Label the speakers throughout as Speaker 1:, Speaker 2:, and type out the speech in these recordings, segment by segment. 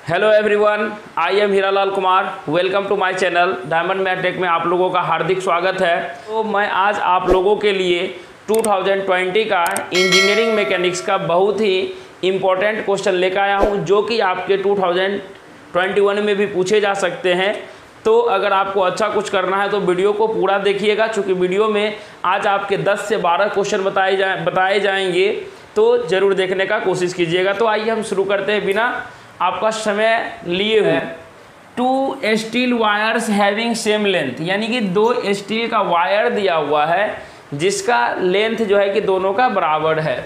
Speaker 1: Hello everyone, I am Hiralal Kumar. Welcome to my channel diamond math tech में आप लोगों का हार्दिक स्वागत है। तो मैं आज आप लोगों के लिए 2020 का इंजीनियरिंग मैकेनिक्स का बहुत ही इम्पोर्टेंट क्वेश्चन लेकर आया हूं, जो कि आपके 2021 में भी पूछे जा सकते हैं। तो अगर आपको अच्छा कुछ करना है तो वीडियो को पूरा देखिएगा, चूँकि वीडियो में आज आपके 10 से 12 क्वेश्चन बताए जाएंगे, तो ज़रूर देखने का कोशिश कीजिएगा। तो आइए हम शुरू करते हैं बिना आपका समय लिए हुए। 2 steel wires having same length, यानी कि 2 स्टील का वायर दिया हुआ है जिसका लेंथ जो है कि दोनों का बराबर है।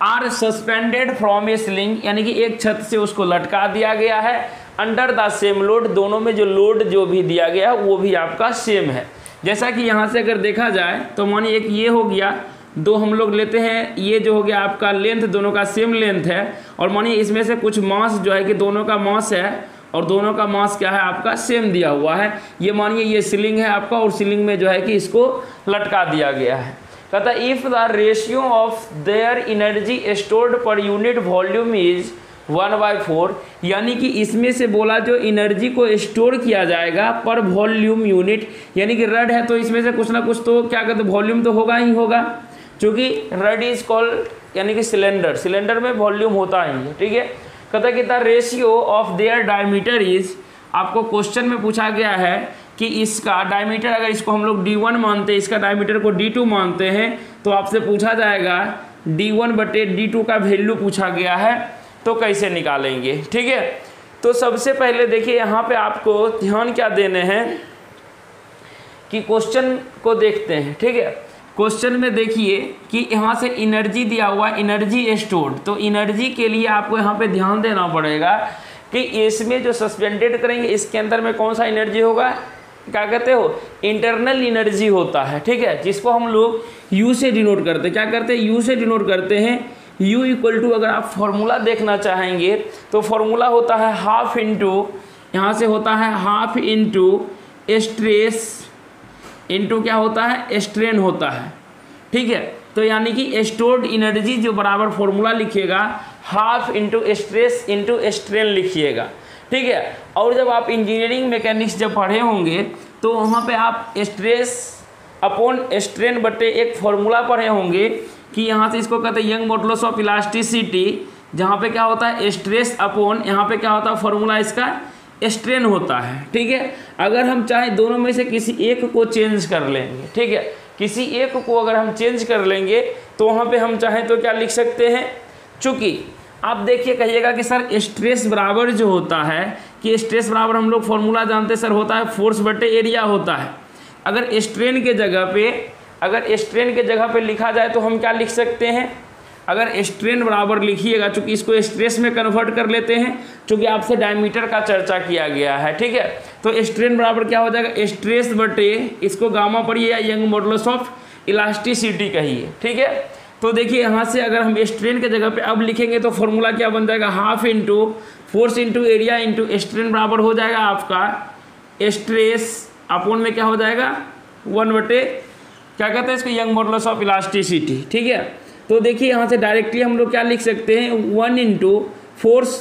Speaker 1: Are suspended from a sling, यानी कि एक छत से उसको लटका दिया गया है। अंडर द सेम लोड, दोनों में जो लोड जो भी दिया गया है वो भी आपका सेम है। जैसा कि यहाँ से अगर देखा जाए तो मानिए एक ये हो गया, दो हम लोग लेते हैं, ये जो हो गया आपका लेंथ, दोनों का सेम लेंथ है। और मानिए इसमें से कुछ मास जो है कि दोनों का मास है और दोनों का मास क्या है आपका सेम दिया हुआ है। ये मानिए ये सीलिंग है आपका और सीलिंग में जो है कि इसको लटका दिया गया है। कहता है if the ratio of their energy stored per unit volume is 1/4, यानी कि इसमें से बोला जो एनर्जी को स्टोर किया जाएगा पर वॉल्यूम यूनिट, यानी कि रड है तो इसमें से कुछ ना कुछ तो क्या कहते हैं वॉल्यूम तो होगा ही होगा, क्योंकि रड इज कॉल्ड यानी कि सिलेंडर, सिलेंडर में वॉल्यूम होता ही है। ठीक है, कहता है कि the ratio of their diameter is, आपको क्वेश्चन में पूछा गया है कि इसका डायमीटर, अगर इसको हम लोग D1 मानते हैं, इसका डायमीटर को D2 मानते हैं, तो आपसे पूछा जाएगा D1/D2 का वैल्यू पूछा गया है, तो कैसे निकालेंगे। ठीक है, तो सबसे पहले देखिए यहाँ पे आपको ध्यान क्या देने हैं कि क्वेश्चन को देखते हैं। ठीक है, क्वेश्चन में देखिए कि यहाँ से एनर्जी दिया हुआ, एनर्जी स्टोर्ड, तो एनर्जी के लिए आपको यहाँ पे ध्यान देना पड़ेगा कि इसमें जो सस्पेंडेड करेंगे इसके अंदर में कौन सा एनर्जी होगा, क्या कहते हो, इंटरनल एनर्जी होता है। ठीक है, जिसको हम लोग यू से डिनोट करते हैं। क्या करते हैं, यू से डिनोट करते हैं। U इक्वल टू, अगर आप फॉर्मूला देखना चाहेंगे तो फॉर्मूला होता है हाफ इंटू, यहाँ से होता है हाफ इंटू स्ट्रेस इंटू क्या होता है, स्ट्रेन होता है। ठीक है, तो यानी कि स्टोर्ड एनर्जी जो बराबर फॉर्मूला लिखिएगा half into stress into strain लिखिएगा। ठीक है, और जब आप इंजीनियरिंग मैकेनिक्स जब पढ़े होंगे तो वहाँ पे आप स्ट्रेस अपॉन स्ट्रेन बटे एक फॉर्मूला पढ़े होंगे कि यहाँ से इसको कहते हैं यंग मॉडुलस ऑफ इलास्टिसिटी, जहाँ पे क्या होता है स्ट्रेस अपॉन, यहाँ पे क्या होता है फॉर्मूला इसका स्ट्रेन होता है। ठीक है, अगर हम चाहें दोनों में से किसी एक को चेंज कर लेंगे। ठीक है, किसी एक को अगर हम चेंज कर लेंगे तो वहाँ पे हम चाहें तो क्या लिख सकते हैं, चूँकि आप देखिए कहिएगा कि सर स्ट्रेस बराबर जो होता है, कि स्ट्रेस बराबर हम लोग फॉर्मूला जानते हैं सर होता है फोर्स बटे एरिया होता है। अगर स्ट्रेन के जगह पे लिखा जाए तो हम क्या लिख सकते हैं, अगर स्ट्रेन बराबर लिखिएगा, चूँकि इसको स्ट्रेस में कन्वर्ट कर लेते हैं, चूँकि आपसे डायमीटर का चर्चा किया गया है। ठीक है, तो स्ट्रेन बराबर क्या हो जाएगा, स्ट्रेस बटे इसको गामा पढ़िए या यंग मॉडुलस ऑफ इलास्टिसिटी कहिए। ठीक है, तो देखिए यहाँ से अगर हम स्ट्रेन के जगह पे अब लिखेंगे तो फॉर्मूला क्या बन जाएगा, half into force into area into strain बराबर हो जाएगा आपका स्ट्रेस अपॉन में क्या हो जाएगा 1 बटे क्या कहते हैं इसको, यंग मॉडुलस ऑफ इलास्टिसिटी। ठीक है, तो देखिए यहाँ से डायरेक्टली हम लोग क्या लिख सकते हैं 1 इंटू फोर्स,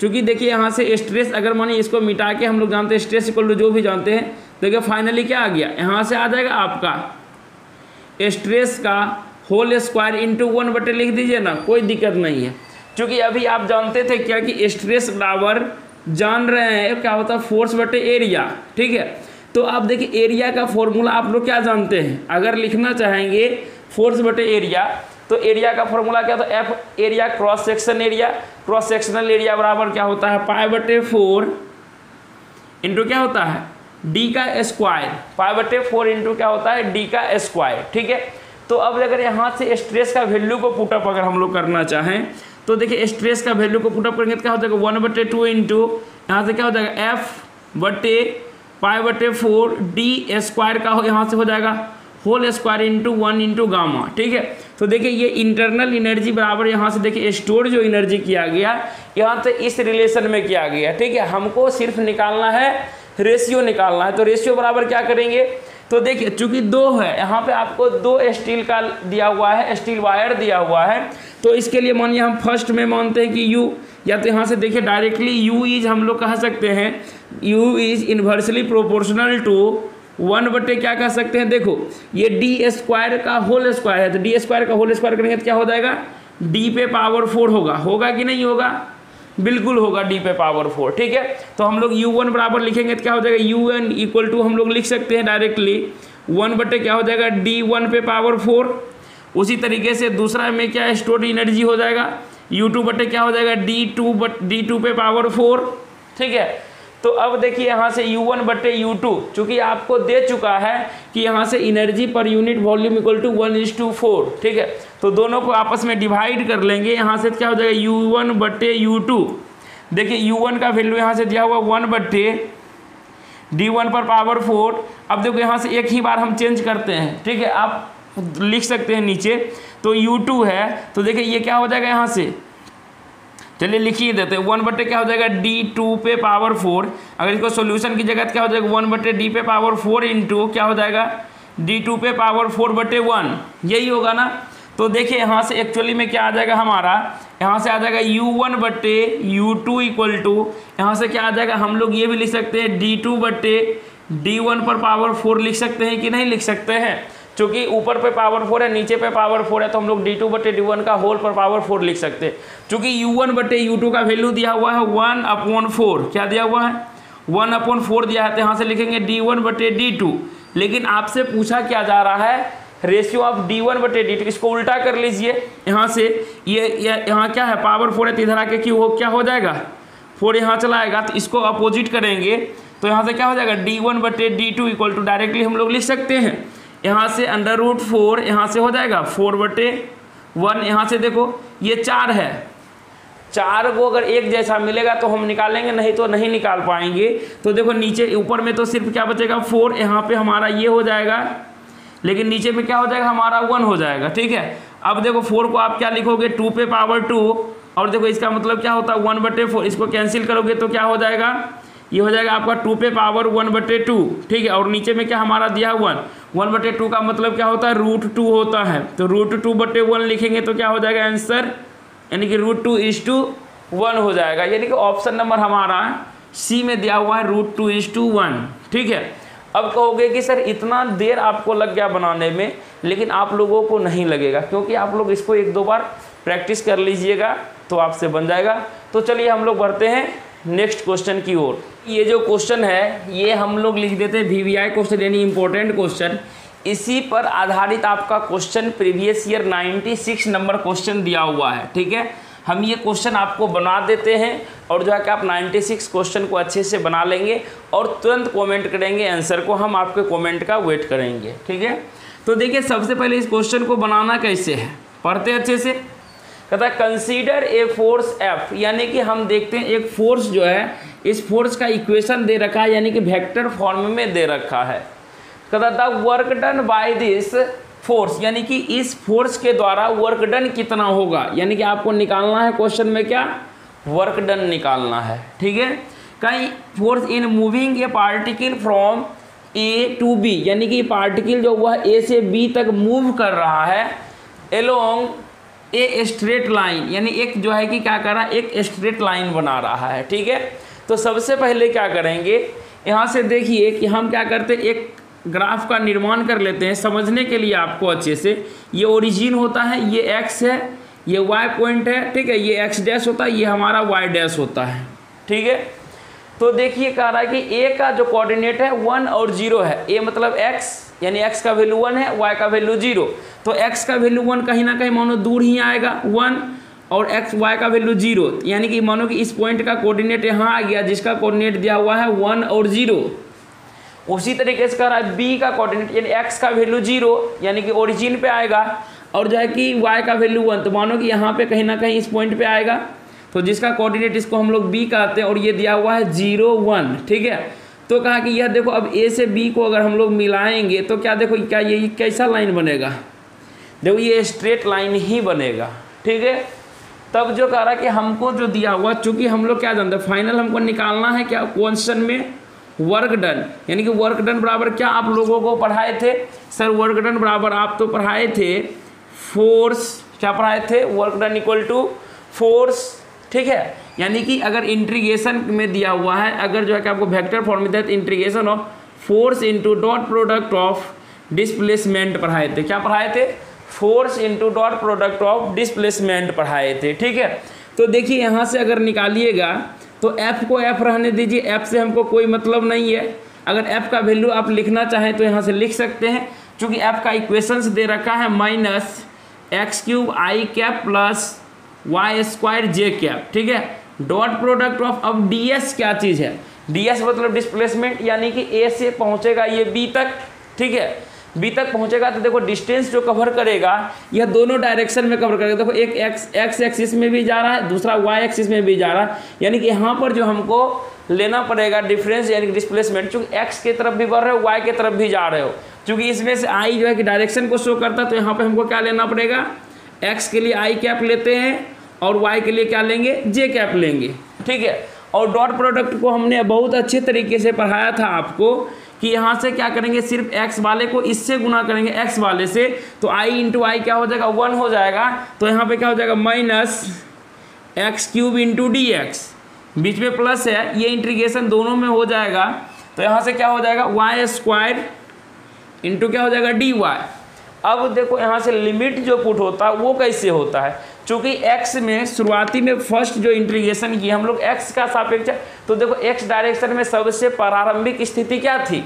Speaker 1: चूँकि देखिए यहाँ से स्ट्रेस अगर मानिए इसको मिटा के हम लोग जानते हैं स्ट्रेस इक्वल टू जो भी जानते हैं, देखिए फाइनली क्या आ गया, यहाँ से आ जाएगा आपका स्ट्रेस का होल स्क्वायर इंटू 1 बटे लिख दीजिए ना, कोई दिक्कत नहीं है। क्योंकि अभी आप जानते थे क्या कि स्ट्रेस बराबर जान रहे हैं क्या होता है फोर्स बटे एरिया। ठीक है, तो आप देखिए एरिया का फॉर्मूला आप लोग क्या जानते हैं, अगर लिखना चाहेंगे फोर्स बटे एरिया तो एरिया का फॉर्मूला क्या होता है, F area cross section area, cross sectional area बराबर क्या होता है π/4 इंटू क्या होता है डी का स्क्वायर, π/4 इंटू क्या होता है डी का स्क्वायर। ठीक है, तो अब अगर यहाँ से स्ट्रेस का वैल्यू को पुटअप अगर हम लोग करना चाहें तो देखिए स्ट्रेस का वैल्यू को पुटअप करेंगे तो क्या हो जाएगा 1/2 इंटू यहाँ से क्या हो जाएगा f/π/4 डी स्क्वायर का यहाँ से हो जाएगा whole square into 1 into gamma. ठीक है, तो देखिए ये इंटरनल एनर्जी बराबर यहाँ से देखिए स्टोर जो एनर्जी किया गया यहाँ से इस रिलेशन में किया गया। ठीक है, हमको सिर्फ निकालना है रेशियो निकालना है, तो रेशियो बराबर क्या करेंगे, तो देखिए चूंकि 2 है, यहाँ पे आपको 2 स्टील का दिया हुआ है, स्टील वायर दिया हुआ है, तो इसके लिए मानिए हम फर्स्ट में मानते हैं कि U, या तो यहाँ से देखिए डायरेक्टली U इज हम लोग कह सकते हैं U is inversely proportional to 1 बटे क्या कह सकते हैं, देखो ये डी स्क्वायर का होल स्क्वायर है, तो डी स्क्वायर का होल स्क्वायर करेंगे तो क्या हो जाएगा, डी पे पावर 4 होगा कि नहीं होगा, बिल्कुल होगा डी पे पावर 4, ठीक है। तो हम लोग U1 बराबर लिखेंगे तो क्या हो जाएगा, U1 इक्वल टू हम लोग लिख सकते हैं डायरेक्टली 1 बटे क्या हो जाएगा, D1 पे पावर 4। उसी तरीके से दूसरा में क्या स्टोर्ड एनर्जी हो जाएगा, U2 बटे क्या हो जाएगा, D2 पे पावर 4, ठीक है। तो अब देखिए यहाँ से U1 बटे U2 चूँकि आपको दे चुका है कि यहाँ से energy per unit volume equal to 1:4, ठीक है। तो दोनों को आपस में डिवाइड कर लेंगे, यहाँ से क्या हो जाएगा U1 बटे U2। देखिए U1 का वैल्यू यहाँ से दिया हुआ 1 बटे D1 पर पावर 4। अब देखो यहाँ से एक ही बार हम चेंज करते हैं, ठीक है, आप लिख सकते हैं नीचे। तो U2 है, तो देखिए ये क्या हो जाएगा, यहाँ से चलिए लिख ही देते हैं 1 बटे क्या हो जाएगा D2 पे पावर 4। अगर इसको सॉल्यूशन की जगह क्या हो जाएगा 1 बटे D पे पावर 4 इंटू क्या हो जाएगा D2 पे पावर 4 बटे 1, यही होगा ना। तो देखिए यहाँ से एक्चुअली में क्या आ जाएगा हमारा, यहाँ से आ जाएगा U1 बटे U2 इक्वल टू, यहाँ से क्या आ जाएगा, हम लोग ये भी लिख सकते हैं D2 बटे D1 पर पावर 4 लिख सकते हैं कि नहीं लिख सकते हैं। चूँकि ऊपर पे पावर 4 है, नीचे पे पावर 4 है, तो हम लोग D2 बटे D1 का होल पर पावर 4 लिख सकते हैं। चूँकि U1 बटे U2 का वैल्यू दिया हुआ है 1/4, क्या दिया हुआ है 1/4 दिया है, तो यहाँ से लिखेंगे D1 बटे D2। लेकिन आपसे पूछा क्या जा रहा है, रेशियो ऑफ D1 बटे D2, इसको उल्टा कर लीजिए। यहाँ से ये यहाँ क्या है पावर 4 है, तो इधर आके क्या हो जाएगा 4 यहाँ चला आएगा, तो इसको अपोजिट करेंगे तो यहाँ से क्या हो जाएगा D1 बटे D2 इक्वल टू डायरेक्टली हम लोग लिख सकते हैं, यहाँ से √4 यहाँ से हो जाएगा 4 बटे 1। यहाँ से देखो ये 4 है, 4 को अगर एक जैसा मिलेगा तो हम निकालेंगे, नहीं तो नहीं निकाल पाएंगे। तो देखो नीचे ऊपर में तो सिर्फ क्या बचेगा 4, यहाँ पे हमारा ये हो जाएगा, लेकिन नीचे में क्या हो जाएगा हमारा 1 हो जाएगा, ठीक है। अब देखो 4 को आप क्या लिखोगे 2 पे पावर 2, और देखो इसका मतलब क्या होता है 1 बटे 4, इसको कैंसिल करोगे तो क्या हो जाएगा, ये हो जाएगा आपका 2 पे पावर 1 बटे 2, ठीक है। और नीचे में क्या हमारा दिया 1 बटे 2 का मतलब क्या होता है √2 होता है, तो √2 बटे 1 लिखेंगे तो क्या हो जाएगा आंसर, यानी कि √2:1 हो जाएगा। यानी कि ऑप्शन नंबर हमारा सी में दिया हुआ है √2:1, ठीक है। अब कहोगे कि सर इतना देर आपको लग गया बनाने में, लेकिन आप लोगों को नहीं लगेगा, क्योंकि आप लोग इसको 1-2 बार प्रैक्टिस कर लीजिएगा तो आपसे बन जाएगा। तो चलिए हम लोग बढ़ते हैं नेक्स्ट क्वेश्चन की ओर। ये जो क्वेश्चन है ये हम लोग लिख देते हैं VVI क्वेश्चन, यानी इंपॉर्टेंट क्वेश्चन। इसी पर आधारित आपका question previous year 96 number question दिया हुआ है, ठीक है। हम ये क्वेश्चन आपको बना देते हैं और जो है कि आप 96 क्वेश्चन को अच्छे से बना लेंगे और तुरंत कमेंट करेंगे आंसर को, हम आपके कमेंट का वेट करेंगे, ठीक है। तो देखिए सबसे पहले इस क्वेश्चन को बनाना कैसे है, पढ़ते अच्छे से। कहता है कंसीडर ए फोर्स F, यानी कि हम देखते हैं एक फोर्स जो है, इस फोर्स का इक्वेशन दे रखा है, यानी कि वेक्टर फॉर्म में दे रखा है। कहता the work done by this force, यानी कि इस फोर्स के द्वारा वर्क डन कितना होगा, यानी कि आपको निकालना है क्वेश्चन में क्या, वर्क डन निकालना है, ठीक है। कहीं force in moving A particle from A to B, यानी कि पार्टिकल जो हुआ A से B तक मूव कर रहा है एलोंग ए स्ट्रेट लाइन, यानी एक जो है कि क्या कर रहा है एक स्ट्रेट लाइन बना रहा है, ठीक है। तो सबसे पहले क्या करेंगे, यहाँ से देखिए कि हम क्या करते हैं एक ग्राफ का निर्माण कर लेते हैं समझने के लिए आपको अच्छे से। ये ओरिजिन होता है, ये x है, ये y पॉइंट है, ठीक है, ये x डैश होता है, ये हमारा y डैश होता है, ठीक है। तो देखिए कह रहा है कि a का जो कोऑर्डिनेट है 1 और 0 है, a मतलब x, यानी x का वैल्यू 1 है, y का वैल्यू 0। तो x का वैल्यू 1 कहीं ना कहीं मानो दूर ही आएगा 1, और y का वैल्यू 0, यानी कि मानो कि इस पॉइंट का कोऑर्डिनेट यहाँ आ गया जिसका कोऑर्डिनेट दिया हुआ है 1 और 0। उसी तरीके से कह रहा है b का कोऑर्डिनेट, यानी x का वैल्यू 0, यानी कि ओरिजिन पे आएगा, और जो है कि y का वैल्यू 1, तो मानो कि यहाँ पे कहीं ना कहीं इस पॉइंट पे आएगा, तो जिसका कोऑर्डिनेट इसको हम लोग b कहते हैं, और ये दिया हुआ है 0 1, ठीक है। तो कहा कि यह देखो अब a से b को अगर हम लोग मिलाएंगे तो क्या देखो क्या ये कैसा लाइन बनेगा, देखो ये स्ट्रेट लाइन ही बनेगा, ठीक है। तब जो कह रहा कि हमको जो दिया हुआ, चूंकि हम लोग क्या जानते हैं फाइनल हमको निकालना है क्या क्वेश्चन में वर्क डन, यानी कि वर्क डन बराबर क्या आप लोगों को पढ़ाए थे सर? वर्क डन बराबर आप तो पढ़ाए थे फोर्स, क्या पढ़ाए थे? Work done equal to force, ठीक है। यानी कि अगर इंटीग्रेशन में दिया हुआ है, अगर जो है कि आपको वेक्टर फॉर्म में दिया तो integration of force into dot product of displacement पढ़ाए थे। क्या पढ़ाए थे? Force into dot product of displacement पढ़ाए थे, ठीक है। तो देखिए यहाँ से अगर निकालिएगा तो f को f रहने दीजिए, f से हमको कोई मतलब नहीं है। अगर f का वैल्यू आप लिखना चाहें तो यहाँ से लिख सकते हैं, क्योंकि f का इक्वेशंस दे रखा है माइनस एक्स क्यूब आई कैप प्लस वाई स्क्वायर जे कैप, ठीक है। डॉट प्रोडक्ट ऑफ, अब ds क्या चीज़ है? ds मतलब डिस्प्लेसमेंट, यानी कि a से पहुँचेगा ये b तक, ठीक है। b तक पहुँचेगा तो देखो डिस्टेंस जो कवर करेगा यह दोनों डायरेक्शन में कवर करेगा। देखो एक x एक्सिस में भी जा रहा है, दूसरा y एक्सिस में भी जा रहा है, यानी कि यहाँ पर जो हमको लेना पड़ेगा डिफरेंस यानी कि डिस्प्लेसमेंट, चूँकि x की तरफ भी बढ़ रहे हो, y की तरफ भी जा रहे हो, क्योंकि इसमें से i जो है कि डायरेक्शन को शो करता है, तो यहाँ पर हमको क्या लेना पड़ेगा? x के लिए i कैप लेते हैं और y के लिए क्या लेंगे? j कैप लेंगे, ठीक है। और डॉट प्रोडक्ट को हमने बहुत अच्छे तरीके से पढ़ाया था आपको कि यहाँ से क्या करेंगे, सिर्फ x वाले को इससे गुना करेंगे x वाले से, तो i इंटू आई क्या हो जाएगा? 1 हो जाएगा। तो यहाँ पे क्या हो जाएगा? Minus X cube into D X, बीच में प्लस है, ये इंटीग्रेशन दोनों में हो जाएगा, तो यहाँ से क्या हो जाएगा? वाई स्क्वायर इंटू क्या हो जाएगा? D Y. अब देखो यहाँ से लिमिट जो पुट होता है वो कैसे होता है? चूँकि x में शुरुआती में फर्स्ट जो इंटीग्रेशन की हम लोग x का सापेक्ष, तो देखो x डायरेक्शन में सबसे प्रारंभिक स्थिति क्या थी?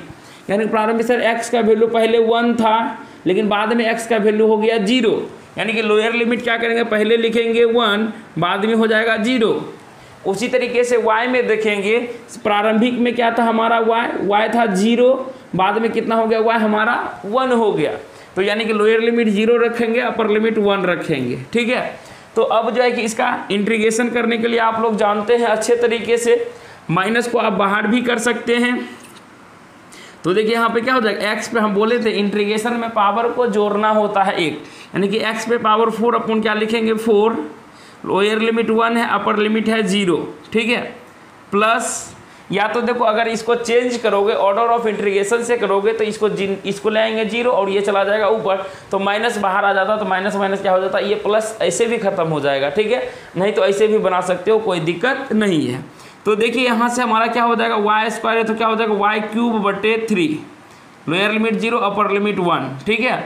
Speaker 1: यानी प्रारंभिक सर x का वैल्यू पहले 1 था, लेकिन बाद में x का वैल्यू हो गया 0, यानी कि लोअर लिमिट क्या करेंगे? पहले लिखेंगे 1, बाद में हो जाएगा 0। उसी तरीके से y में देखेंगे, प्रारंभिक में क्या था हमारा? y था 0, बाद में कितना हो गया? y हमारा 1 हो गया। तो यानी कि लोअर लिमिट 0 रखेंगे, अपर लिमिट 1 रखेंगे, ठीक है। तो अब जो है कि इसका इंटीग्रेशन करने के लिए आप लोग जानते हैं अच्छे तरीके से, माइनस को आप बाहर भी कर सकते हैं। तो देखिए यहाँ पे क्या हो जाएगा? x पे हम बोले थे इंटीग्रेशन में पावर को जोड़ना होता है 1, यानी कि x पे पावर 4 अपन क्या लिखेंगे? 4, लोअर लिमिट 1 है, अपर लिमिट है 0, ठीक है। प्लस या तो देखो अगर इसको चेंज करोगे, ऑर्डर ऑफ इंटीग्रेशन से करोगे, तो इसको ले आएंगे 0 और ये चला जाएगा ऊपर, तो माइनस बाहर आ जाता, तो माइनस माइनस क्या हो जाता? ये प्लस ऐसे भी खत्म हो जाएगा, ठीक है। नहीं तो ऐसे भी बना सकते हो, कोई दिक्कत नहीं है। तो देखिए यहाँ से हमारा क्या हो जाएगा? वाई स्क्वायर है तो क्या हो जाएगा? वाई क्यूब बटे 3, लोअर लिमिट 0, अपर लिमिट 1, ठीक है।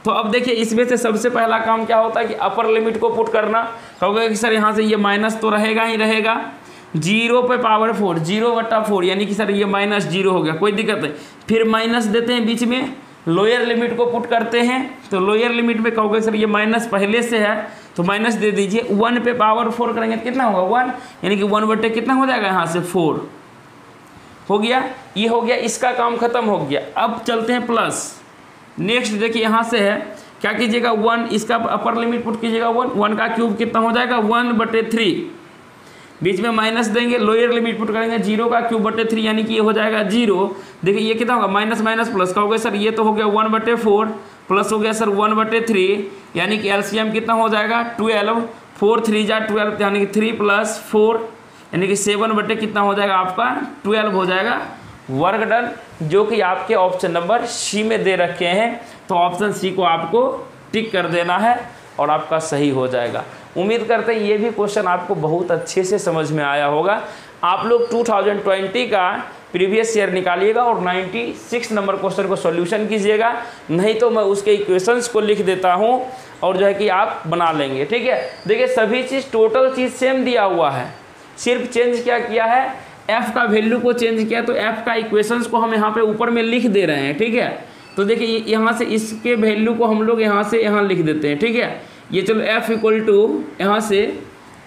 Speaker 1: तो अब देखिए इसमें से सबसे पहला काम क्या होता है कि अपर लिमिट को पुट करना। कहोगे कि सर यहाँ से ये माइनस तो रहेगा ही रहेगा, 0 पे पावर 4, 0/4, यानी कि सर ये माइनस 0 हो गया, कोई दिक्कत नहीं। फिर माइनस देते हैं बीच में, लोअर लिमिट को पुट करते हैं, तो लोअर लिमिट में कहोगे सर ये माइनस पहले से है तो माइनस दे दीजिए। 1 पे पावर 4 करेंगे तो कितना होगा? 1, यानी कि 1 कितना हो जाएगा? यहाँ से 4 हो गया, ये हो गया, इसका काम खत्म हो गया। अब चलते हैं प्लस। नेक्स्ट देखिए यहाँ से है, क्या कीजिएगा? 1, इसका अपर लिमिट पुट कीजिएगा 1 का क्यूब कितना हो जाएगा? 1/3, बीच में माइनस देंगे, लोअर लिमिट पुट करेंगे, 0 का क्यूब बटे 3, यानी कि ये हो जाएगा 0। देखिए ये कितना होगा? माइनस माइनस प्लस का हो गया सर, ये तो हो गया 1/4 प्लस हो गया सर 1/3, यानी कि एलसीएम कितना हो जाएगा? 12, 4 3 जा 12, यानी कि 3 + 4, यानी कि 7 कितना हो जाएगा आपका? 12 हो जाएगा। वर्क डन, जो कि आपके ऑप्शन नंबर सी में दे रखे हैं, तो ऑप्शन सी को आपको टिक कर देना है और आपका सही हो जाएगा। उम्मीद करते हैं ये भी क्वेश्चन आपको बहुत अच्छे से समझ में आया होगा। आप लोग 2020 का प्रीवियस ईयर निकालिएगा और 96 नंबर क्वेश्चन को सॉल्यूशन कीजिएगा, नहीं तो मैं उसके इक्वेशंस को लिख देता हूँ और जो है कि आप बना लेंगे, ठीक है। देखिए सभी चीज़ टोटल चीज़ सेम दिया हुआ है, सिर्फ चेंज क्या किया है? f का वैल्यू को चेंज किया, तो f का इक्वेशंस को हम यहाँ पे ऊपर में लिख दे रहे हैं, ठीक है। तो देखिए यहाँ से इसके वैल्यू को हम लोग यहाँ से यहाँ लिख देते हैं, ठीक है। ये चलो f इक्वल टू यहाँ से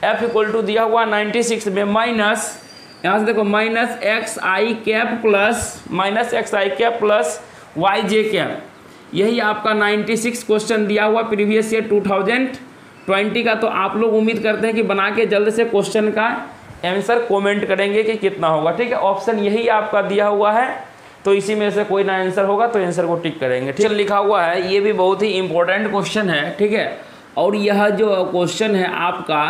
Speaker 1: f इक्वल टू दिया हुआ 96 में माइनस, यहाँ से देखो माइनस एक्स आई कैप प्लस वाई जे कैप, यही आपका 96 क्वेश्चन दिया हुआ प्रीवियस ईयर 2020 का। तो आप लोग उम्मीद करते हैं कि बना के जल्द से क्वेश्चन का आंसर कमेंट करेंगे कि कितना होगा, ठीक है। ऑप्शन यही आपका दिया हुआ है, तो इसी में से कोई ना आंसर होगा तो आंसर को टिक करेंगे, ठीक है। लिखा हुआ है, ये भी बहुत ही इंपॉर्टेंट क्वेश्चन है, ठीक है। और यह जो क्वेश्चन है आपका,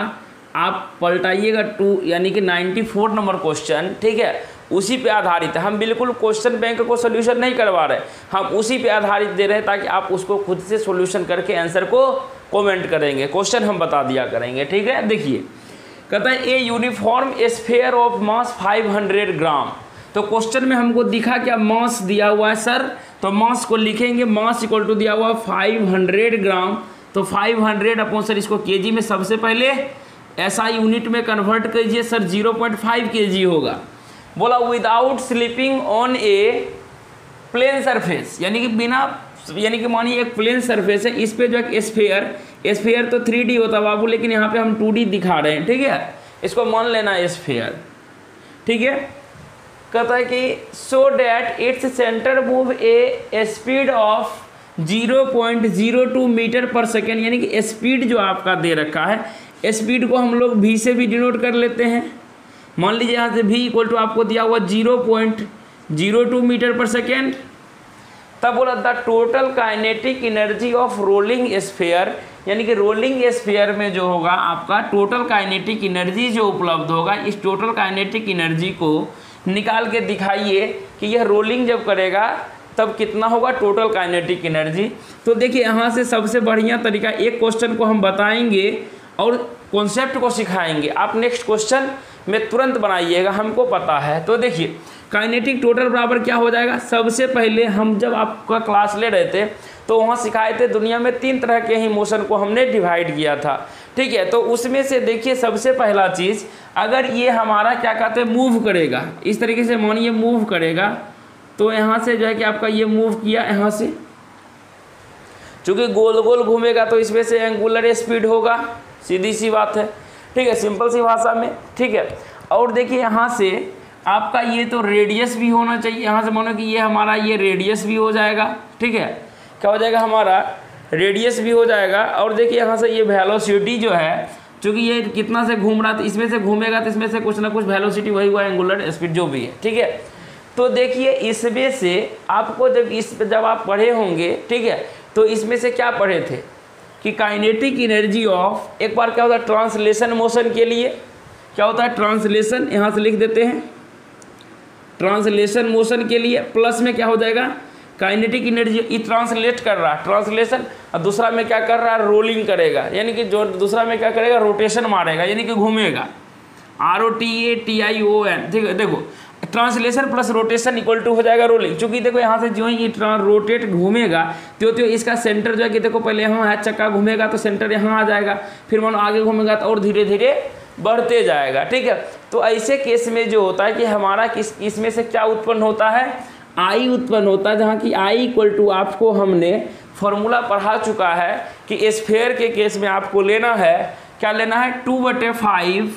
Speaker 1: आप पलटाइएगा 2 यानी कि 94 नंबर क्वेश्चन, ठीक है। उसी पे आधारित है। हम बिल्कुल क्वेश्चन बैंक को सोल्यूशन नहीं करवा रहे, हम उसी पे आधारित दे रहे हैं ताकि आप उसको खुद से सोल्यूशन करके आंसर को कमेंट करेंगे, क्वेश्चन हम बता दिया करेंगे। ठीक है, देखिए कहता है a uniform sphere of mass 500 ग्राम। तो क्वेश्चन में हमको दिखा क्या, मास दिया हुआ है सर, तो मास को लिखेंगे, मास इक्वल टू दिया हुआ 500 ग्राम। तो 500 अपॉन सर इसको केजी में सबसे पहले ऐसा यूनिट में कन्वर्ट कीजिए सर, 0.5 kg होगा। बोला without slipping on a plane surface, यानी कि बिना, यानी कि मानिए एक प्लेन सरफेस है, इस पे जो एक स्फीयर तो 3D होता बाबू, लेकिन यहाँ पे हम 2D दिखा रहे हैं। ठीक है, इसको मान लेना स्फीयर। ठीक है, कहता है कि so that it's centre move a speed of 0.02 metre per second, यानी कि स्पीड जो आपका दे रखा है, स्पीड को हम लोग v से भी डिनोट कर लेते हैं। मान लीजिए यहाँ से v इक्वल टू आपको दिया हुआ 0.02 मीटर पर सेकेंड। तब बोला the total kinetic energy of rolling sphere, यानी कि रोलिंग स्फीयर में जो होगा आपका टोटल काइनेटिक एनर्जी जो उपलब्ध होगा, इस टोटल काइनेटिक एनर्जी को निकाल के दिखाइए कि यह रोलिंग जब करेगा तब कितना होगा टोटल काइनेटिक एनर्जी। तो देखिए यहाँ से सबसे बढ़िया तरीका, एक क्वेश्चन को हम बताएंगे और कॉन्सेप्ट को सिखाएंगे, आप नेक्स्ट क्वेश्चन में तुरंत बनाइएगा, हमको पता है। तो देखिए काइनेटिक टोटल बराबर क्या हो जाएगा, सबसे पहले हम जब आपका क्लास ले रहे थे तो वहाँ सिखाए थे दुनिया में 3 तरह के ही मोशन को हमने डिवाइड किया था। ठीक है, तो उसमें से देखिए सबसे पहला चीज़, अगर ये हमारा क्या कहते हैं मूव करेगा, इस तरीके से मानिए मूव करेगा, तो यहाँ से जो है कि आपका ये मूव किया, यहाँ से चूँकि गोल गोल घूमेगा तो इसमें से एंगुलर स्पीड होगा, सीधी सी बात है। ठीक है, सिंपल सी भाषा में। ठीक है, और देखिए यहाँ से आपका ये तो रेडियस भी होना चाहिए, यहाँ से मानो कि ये हमारा ये रेडियस भी हो जाएगा। ठीक है, क्या हो जाएगा, हमारा रेडियस भी हो जाएगा। और देखिए यहाँ से ये वेलोसिटी जो है, चूँकि ये कितना से घूम रहा था, इसमें से घूमेगा तो इसमें से कुछ ना कुछ वेलोसिटी वही हुआ, एंगुलर स्पीड जो भी है। ठीक है, तो देखिए इसमें से आपको जब आप पढ़े होंगे, ठीक है, तो इसमें से क्या पढ़े थे कि काइनेटिक एनर्जी ऑफ, एक बार क्या होता है ट्रांसलेशन मोशन के लिए क्या होता है, ट्रांसलेशन, यहाँ से लिख देते हैं ट्रांसलेशन मोशन के लिए, प्लस में क्या हो जाएगा काइनेटिक एनर्जी, ये ट्रांसलेट कर रहा है ट्रांसलेशन, और दूसरा में क्या कर रहा है रोलिंग करेगा, यानी कि जो दूसरा में क्या करेगा रोटेशन मारेगा, यानी कि घूमेगा, ROTATION। ठीक है, देखो translation plus rotation equal to हो जाएगा रोलिंग। चूंकि देखो यहाँ से जो ही रोटेट घूमेगा तो इसका सेंटर जो है कि देखो पहले यहाँ है, चक्का घूमेगा तो सेंटर यहाँ आ जाएगा, फिर मानो आगे घूमेगा तो और धीरे धीरे बढ़ते जाएगा। ठीक है, तो ऐसे केस में जो होता है कि हमारा इसमें से क्या उत्पन्न होता है, आई उत्पन्न होता है, जहाँ की आई इक्वल टू आपको हमने फॉर्मूला पढ़ा चुका है कि स्फीयर के केस में आपको लेना है, क्या लेना है 2/5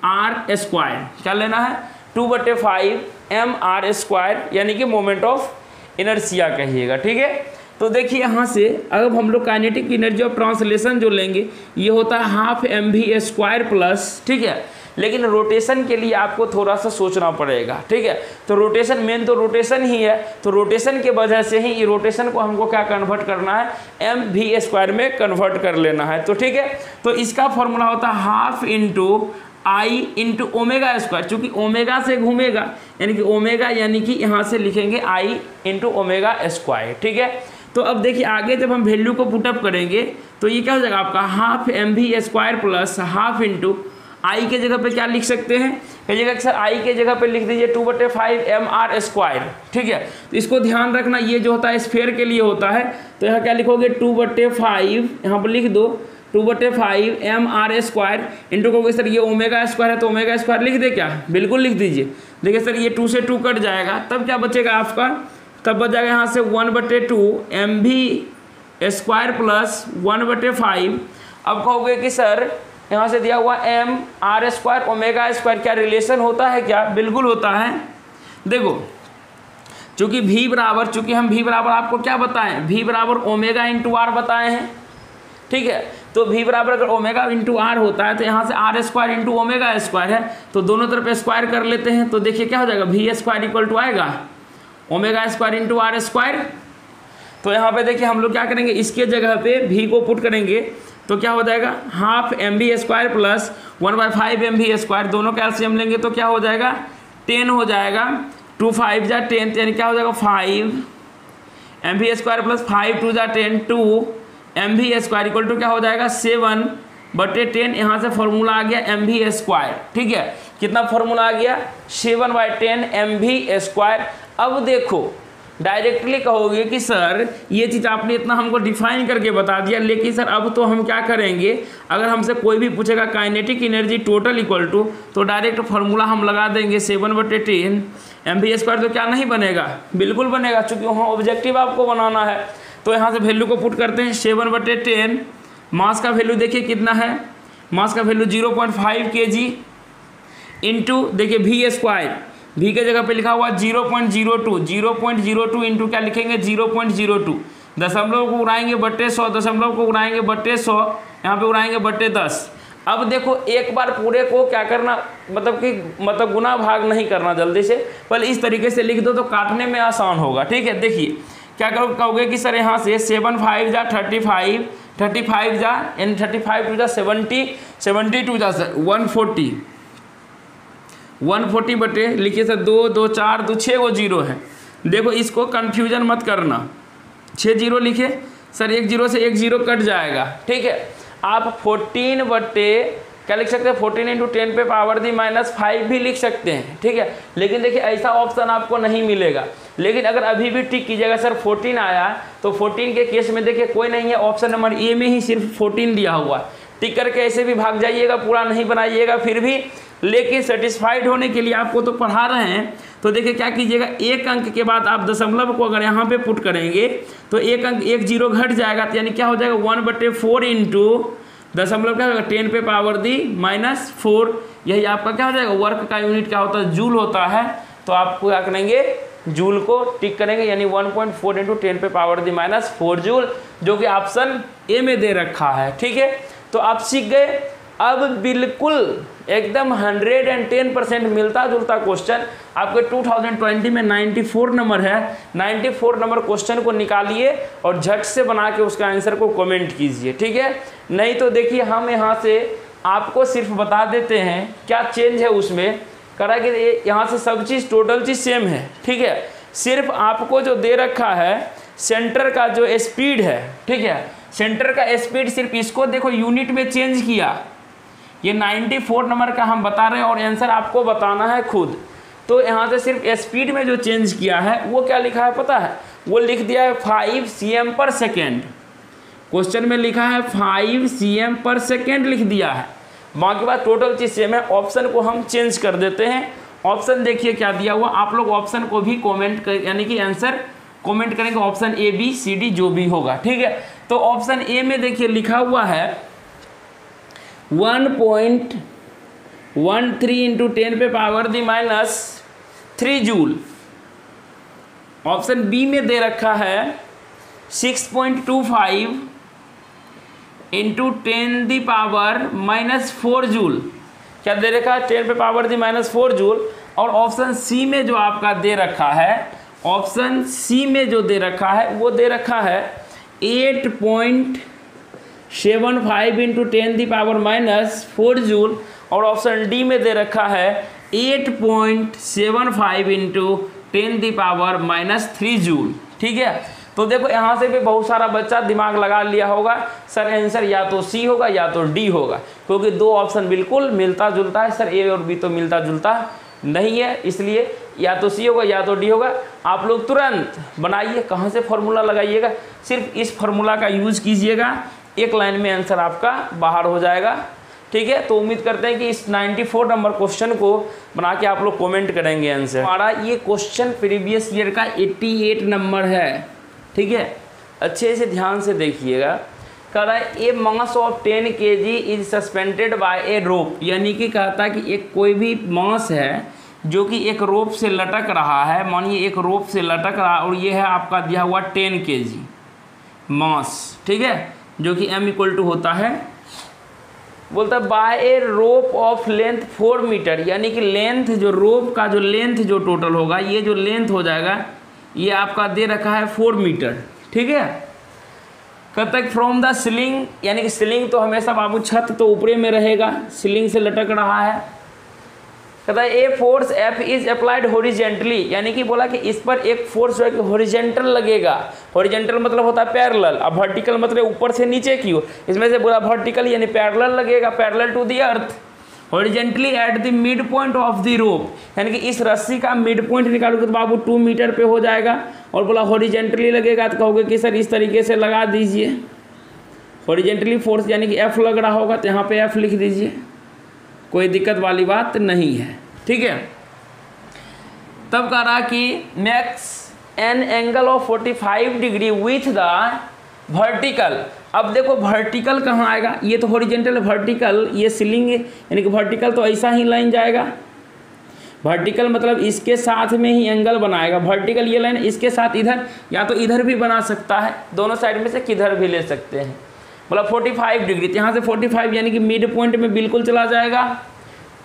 Speaker 1: mr²। क्या लेना है 2/5 mr², यानी कि मोमेंट ऑफ इनर्शिया कहिएगा। ठीक है, तो देखिए यहाँ से अगर हम लोग काइनेटिक एनर्जी ऑफ ट्रांसलेशन जो लेंगे ये होता है 12 mv² प्लस। ठीक है, लेकिन रोटेशन के लिए आपको थोड़ा सा सोचना पड़ेगा। ठीक है, तो रोटेशन मेन तो रोटेशन ही है, तो रोटेशन के वजह से ही रोटेशन को हमको क्या कन्वर्ट करना है, mv² में कन्वर्ट कर लेना है। तो ठीक है, तो इसका फॉर्मूला होता है 12 I × ω², चूँकि ओमेगा से घूमेगा, यानी कि ओमेगा, यानी कि यहाँ से लिखेंगे I × ω²। ठीक है, तो अब देखिए आगे जब हम वैल्यू को पुटअप करेंगे तो ये क्या हो जाएगा आपका 12 mv² प्लस 12 I के जगह पे क्या लिख सकते हैं, कहिएगा कि सर I के जगह पे लिख दीजिए 2/5 mr²। ठीक है, तो इसको ध्यान रखना, ये जो होता है स्फीयर के लिए होता है, तो यहाँ क्या लिखोगे 2/5, यहाँ पर लिख दो 2/5 mr² इंटू को सर ये ω² है तो ω² लिख दे, क्या बिल्कुल लिख दीजिए। देखिए सर ये 2 से 2 कट जाएगा, तब क्या बचेगा आपका, तब बच जाएगा यहाँ से 1/2 mv² प्लस 1/5। अब कहोगे कि सर यहाँ से दिया हुआ mr² ω², क्या रिलेशन होता है, क्या बिल्कुल होता है। देखो चूँकि चूँकि हम v बराबर आपको क्या बताएं, v बराबर ω/r बताए हैं। ठीक है, तो v बराबर अगर ω/r होता है तो यहाँ से r² × ω² है, तो दोनों तरफ स्क्वायर कर लेते हैं, तो देखिए क्या हो जाएगा v² इक्वल टू आएगा ω² × r²। तो यहाँ पे देखिए हम लोग क्या करेंगे, इसके जगह पे v को पुट करेंगे तो क्या हो जाएगा, हाफ mv² प्लस 1/5 mv², दोनों का एलसीएम लेंगे तो क्या हो जाएगा 10 हो जाएगा, 2 5 जा 10, यानी क्या हो जाएगा 5 mv² प्लस 5 2 जा 10, 2 mv² इक्वल टू क्या हो जाएगा 7/10। यहाँ से फॉर्मूला आ गया mv², ठीक है, कितना फॉर्मूला आ गया 7/10 mv²। अब देखो डायरेक्टली कहोगे कि सर ये चीज़ आपने इतना हमको डिफाइन करके बता दिया, लेकिन सर अब तो हम क्या करेंगे, अगर हमसे कोई भी पूछेगा kinetic energy total equal to, तो डायरेक्ट फार्मूला हम लगा देंगे 7/10 mv², तो क्या नहीं बनेगा, बिल्कुल बनेगा, चूँकि वहाँ ऑब्जेक्टिव आपको बनाना है। तो यहाँ से वैल्यू को पुट करते हैं 7/10, मास का वैल्यू देखिए कितना है, मास का वैल्यू 0.5 kg इंटू देखिए v², v के जगह पे लिखा हुआ 0.02 इंटू क्या लिखेंगे 0.02, दशमलव को उड़ाएंगे बट्टे 100, दशमलव को उड़ाएंगे बट्टे 100, यहाँ पे उड़ाएंगे बट्टे 10। अब देखो एक बार पूरे को क्या करना, मतलब गुना भाग नहीं करना जल्दी से, पहले इस तरीके से लिख दो तो काटने में आसान होगा, ठीक है। देखिए क्या कहोगे कि सर यहाँ से 7 5 जा 35, 35 जा यानी 35 2 जा 70, 72 जा 140 बटे लिखिए सर 2 2 4 2 6 वो जीरो है। देखो इसको कन्फ्यूजन मत करना, 6 जीरो लिखे सर, एक जीरो से एक जीरो कट जाएगा, ठीक है। आप 14 बटे क्या लिख सकते हैं 14 × 10 पे पावर दी -5 भी लिख सकते हैं, ठीक है। लेकिन देखिए ऐसा ऑप्शन आपको नहीं मिलेगा। लेकिन अगर अभी भी टिक कीजिएगा सर 14 आया, तो 14 के केस में देखिए कोई नहीं है, ऑप्शन नंबर ए में ही सिर्फ 14 दिया हुआ, टिक करके ऐसे भी भाग जाइएगा, पूरा नहीं बनाइएगा फिर भी। लेकिन सेटिस्फाइड होने के लिए आपको तो पढ़ा रहे हैं, तो देखिए क्या कीजिएगा, एक अंक के बाद आप दशमलव को अगर यहाँ पे पुट करेंगे तो एक अंक एक जीरो घट जाएगा, तो यानी क्या हो जाएगा 1/4 इंटू दशमलव क्या होगा 10 पे पावर दी -4, यही आपका क्या हो जाएगा, वर्क का यूनिट क्या होता है जूल होता है। तो आपको क्या करेंगे जूल को टिक करेंगे, यानी 1.4 × 10 पे पावर दी -4 जूल, जो कि ऑप्शन ए में दे रखा है, ठीक है। तो आप सीख गए। अब बिल्कुल एकदम 110% मिलता जुलता क्वेश्चन आपके 2020 में 94 नंबर है, 94 नंबर क्वेश्चन को निकालिए और झट से बना के उसका आंसर को कमेंट कीजिए, ठीक है। नहीं तो देखिए हम यहाँ से आपको सिर्फ बता देते हैं क्या चेंज है उसमें, करा कि यहाँ से सब चीज़ टोटल चीज़ सेम है, ठीक है। सिर्फ आपको जो दे रखा है सेंटर का जो स्पीड है, ठीक है, सेंटर का स्पीड सिर्फ इसको देखो यूनिट में चेंज किया, ये 94 नंबर का हम बता रहे हैं और आंसर आपको बताना है खुद। तो यहाँ से सिर्फ स्पीड में जो चेंज किया है वो क्या लिखा है पता है, वो लिख दिया है 5 cm/s। क्वेश्चन में लिखा है 5 cm/s लिख दिया है, बाकी बात टोटल चीज़ सेम है। ऑप्शन को हम चेंज कर देते हैं। ऑप्शन देखिए क्या दिया हुआ, आप लोग ऑप्शन को भी कॉमेंट कर यानी कि आंसर कमेंट करेंगे, option A B C D जो भी होगा, ठीक है। तो ऑप्शन ए में देखिए लिखा हुआ है 1.13 × 10 पे पावर दी -3 जूल। ऑप्शन बी में दे रखा है 6.25 × 10 पावर -4 जूल। क्या दे रखा है 10 पे पावर दी -4 जूल। और ऑप्शन सी में जो आपका दे रखा है, ऑप्शन सी में जो दे रखा है वो दे रखा है 8.75 × 10 पावर -4 जूल। और ऑप्शन डी में दे रखा है 8.75 × 10 पावर -3 जूल, ठीक है। तो देखो यहाँ से भी बहुत सारा बच्चा दिमाग लगा लिया होगा, सर आंसर या तो सी होगा या तो डी होगा, क्योंकि दो ऑप्शन बिल्कुल मिलता जुलता है। सर ए और बी तो मिलता जुलता नहीं है, इसलिए या तो सी होगा या तो डी होगा। आप लोग तुरंत बनाइए, कहाँ से फॉर्मूला लगाइएगा, सिर्फ इस फॉर्मूला का यूज़ कीजिएगा, एक लाइन में आंसर आपका बाहर हो जाएगा, ठीक है। तो उम्मीद करते हैं कि इस 94 नंबर क्वेश्चन को बना के आप लोग कमेंट करेंगे आंसर। हमारा ये क्वेश्चन प्रीवियस ईयर का 88 नंबर है, ठीक है। अच्छे से ध्यान से देखिएगा। कह रहा है a mass of 10 kg is suspended by a rope, यानी कि कहता है कि एक कोई भी मास है जो कि एक रोप से लटक रहा है, मानिए एक रोप से लटक रहा है और ये है आपका दिया हुआ 10 kg मास, ठीक है, जो कि m = होता है, बोलता है by a rope of length 4 metre, यानी कि लेंथ जो रोप का जो लेंथ जो टोटल होगा, ये जो लेंथ हो जाएगा ये आपका दे रखा है 4 मीटर, ठीक है। कब तक फ्रॉम द सीलिंग, यानी कि सीलिंग तो हमेशा बाबू छत तो ऊपरे में रहेगा, सीलिंग से लटक रहा है। कहता है a force F is applied horizontally, यानी कि बोला कि इस पर एक फोर्स जो है कि हॉरिजेंटल लगेगा। हॉरिजेंटल मतलब होता है पैरेलल, अब वर्टिकल मतलब ऊपर से नीचे की ओर, इसमें से बोला वर्टिकल यानी पैरेलल लगेगा, parallel to the earth. Horizontally at the mid point of the rope, यानी कि इस रस्सी का मिड पॉइंट निकालोगे तो बाबू 2 मीटर पे हो जाएगा। और बोला हॉरिजेंटली लगेगा तो कहोगे कि सर इस तरीके से लगा दीजिए। हॉरिजेंटली फोर्स यानी कि एफ लग रहा होगा तो यहाँ पे एफ लिख दीजिए, कोई दिक्कत वाली बात नहीं है, ठीक है। तब कह रहा कि max an angle of 45 degree with the vertical. अब देखो वर्टिकल कहाँ आएगा, ये तो हॉरिजेंटल, वर्टिकल ये सीलिंग यानी कि वर्टिकल तो ऐसा ही लाइन जाएगा। वर्टिकल मतलब इसके साथ में ही एंगल बनाएगा। वर्टिकल ये लाइन इसके साथ इधर या तो इधर भी बना सकता है, दोनों साइड में से किधर भी ले सकते हैं। मतलब 45 डिग्री, यहाँ से 45 यानी कि मिड पॉइंट में बिल्कुल चला जाएगा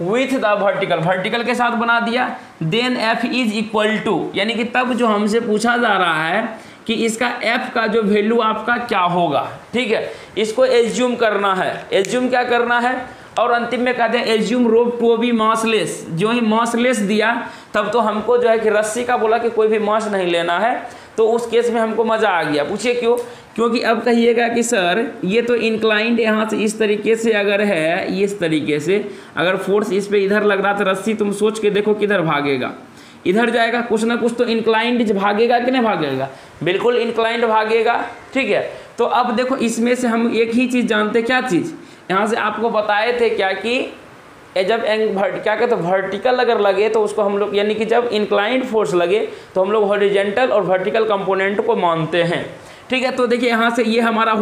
Speaker 1: विथ द वर्टिकल, वर्टिकल के साथ बना दिया। Then F is equal to, यानी कि तब जो हमसे पूछा जा रहा है कि इसका एफ का जो वैल्यू आपका क्या होगा, ठीक है, इसको एज्यूम करना है। एज्यूम क्या करना है, और अंतिम में कहते हैं assume rope to be massless. जो ही मासलेस दिया तब तो हमको जो है कि रस्सी का बोला कि कोई भी मास नहीं लेना है, तो उस केस में हमको मज़ा आ गया। पूछिए क्यों? क्योंकि अब कहिएगा कि सर ये तो इंक्लाइंड यहाँ से इस तरीके से अगर है, इस तरीके से अगर फोर्स इस पे इधर लग रहा तो रस्सी तुम सोच के देखो किधर भागेगा, इधर जाएगा, कुछ ना कुछ तो इंक्लाइंड भागेगा कि नहीं भागेगा, बिल्कुल इंक्लाइंड भागेगा, ठीक है। तो अब देखो इसमें से हम एक ही चीज़ जानते, क्या चीज़, यहाँ से आपको बताए थे क्या कि जब क्या कहते हैं वर्टिकल अगर लगे तो उसको हम लोग, यानी कि जब इंक्लाइंड फोर्स लगे तो हम लोग हॉरिजेंटल और वर्टिकल कंपोनेंट को मानते हैं, ठीक है। तो देखिए यहाँ से ये हमारा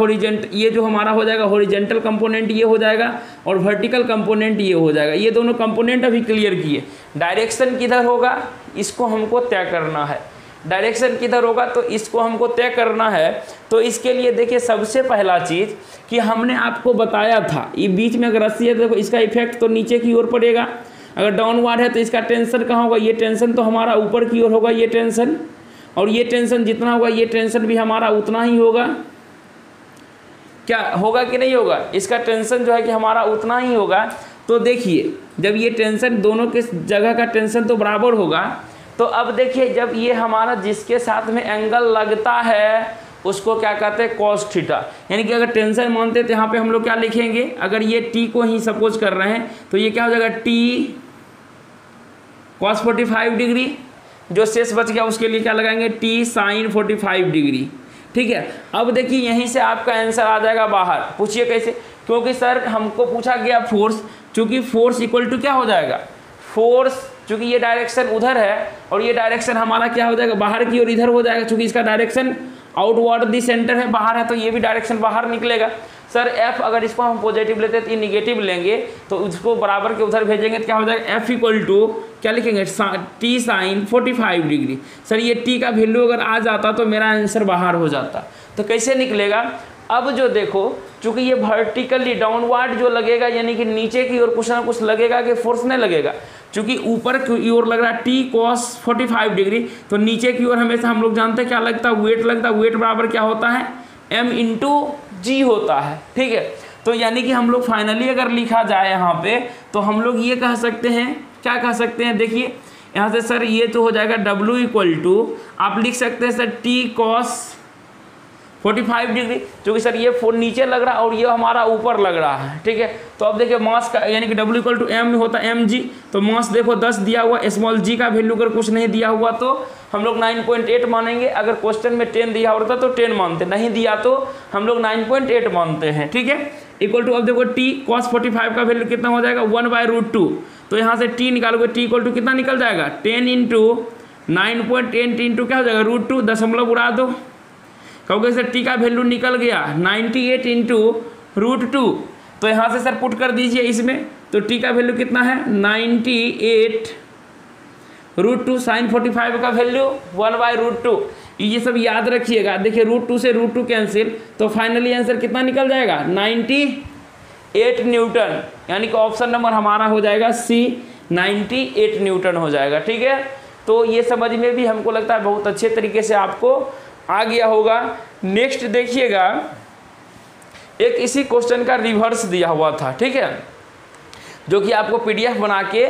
Speaker 1: ये जो हमारा हो जाएगा हॉरिजेंटल कंपोनेंट ये हो जाएगा और वर्टिकल कंपोनेंट ये हो जाएगा। ये दोनों कंपोनेंट अभी क्लियर किए। डायरेक्शन किधर होगा इसको हमको तय करना है, डायरेक्शन किधर होगा तो इसको हमको तय करना है। तो इसके लिए देखिए सबसे पहला चीज़ कि हमने आपको बताया था, ये बीच में अगर रस्सी है तो देखो इसका इफेक्ट तो नीचे की ओर पड़ेगा, अगर डाउनवार्ड है तो इसका टेंशन कहाँ होगा, ये टेंशन तो हमारा ऊपर की ओर होगा, ये टेंशन, और ये टेंशन जितना होगा ये टेंशन भी हमारा उतना ही होगा। क्या होगा कि नहीं होगा, इसका टेंशन जो है कि हमारा उतना ही होगा। तो देखिए जब ये टेंशन दोनों के जगह का टेंशन तो बराबर होगा, तो अब देखिए जब ये हमारा जिसके साथ में एंगल लगता है उसको क्या कहते हैं कॉस थीटा, यानी कि अगर टेंशन मानते तो यहाँ पे हम लोग क्या लिखेंगे, अगर ये टी को ही सपोज कर रहे हैं तो ये क्या हो जाएगा टी कॉस 45 डिग्री, जो शेष बच गया उसके लिए क्या लगाएंगे टी साइन 45 डिग्री, ठीक है। अब देखिए यहीं से आपका आंसर आ जाएगा बाहर। पूछिए कैसे, क्योंकि सर हमको पूछा गया फोर्स, चूंकि फोर्स इक्वल टू क्या हो जाएगा, फोर्स चूंकि ये डायरेक्शन उधर है और ये डायरेक्शन हमारा क्या हो जाएगा बाहर की ओर इधर हो जाएगा, चूंकि इसका डायरेक्शन आउटवर्ड दी सेंटर है, बाहर है, तो ये भी डायरेक्शन बाहर निकलेगा। सर एफ अगर इसको हम पॉजिटिव लेते हैं तो ये निगेटिव लेंगे, तो उसको बराबर के उधर भेजेंगे तो क्या हो जाएगा एफ इक्वल टू क्या लिखेंगे टी साइन 45 डिग्री। सर ये टी का वैल्यू अगर आ जाता तो मेरा आंसर बाहर हो जाता, तो कैसे निकलेगा। अब जो देखो चूंकि ये वर्टिकली डाउनवर्ड जो लगेगा यानी कि नीचे की ओर कुछ ना कुछ लगेगा कि फोर्स नहीं लगेगा, चूंकि ऊपर की ओर लग रहा है टी कॉस 45 डिग्री, तो नीचे की ओर हमेशा हम लोग जानते हैं क्या लगता है वेट लगता है, वेट बराबर क्या होता है m इंटू जी होता है, ठीक है। तो यानी कि हम लोग फाइनली अगर लिखा जाए यहाँ पे तो हम लोग ये कह सकते हैं, क्या कह सकते हैं, देखिए यहाँ से सर ये तो हो जाएगा W इक्वल टू आप लिख सकते हैं सर टी कॉस 45 डिग्री, क्योंकि सर ये नीचे लग रहा है और ये हमारा ऊपर लग रहा है, ठीक है। तो अब देखिए मास का यानी कि W इक्वल टू एम होता है mg, तो मास देखो 10 दिया हुआ, स्मॉल g का वैल्यू अगर कुछ नहीं दिया हुआ तो हम लोग 9.8 मानेंगे, अगर क्वेश्चन में 10 दिया होता तो 10 मानते, नहीं दिया तो हम लोग 9.8 मानते हैं, ठीक है। इक्वल टू अब देखो t cos 45 का वैल्यू कितना हो जाएगा 1/√2, तो यहाँ से t निकालोगे t इक्वल टू कितना निकल जाएगा 10 इंटू 9.8 इंटू क्या हो जाएगा √2, दशमलव उड़ा दो, कहोगे सर टी का वैल्यू निकल गया 98 इंटू √2, तो यहाँ से सर पुट कर दीजिए इसमें, तो टी का वैल्यू कितना है 98 √2 साइन 45 का वैल्यू 1/√2। ये सब याद रखिएगा। देखिए √2 से √2 कैंसिल, तो फाइनली आंसर कितना निकल जाएगा 98 न्यूटन, यानी कि ऑप्शन नंबर हमारा हो जाएगा सी 98 न्यूटन हो जाएगा, ठीक है। तो ये समझ में भी हमको लगता है बहुत अच्छे तरीके से आपको आ गया होगा। नेक्स्ट देखिएगा एक इसी क्वेश्चन का रिवर्स दिया हुआ था, ठीक है, जो कि आपको PDF बना के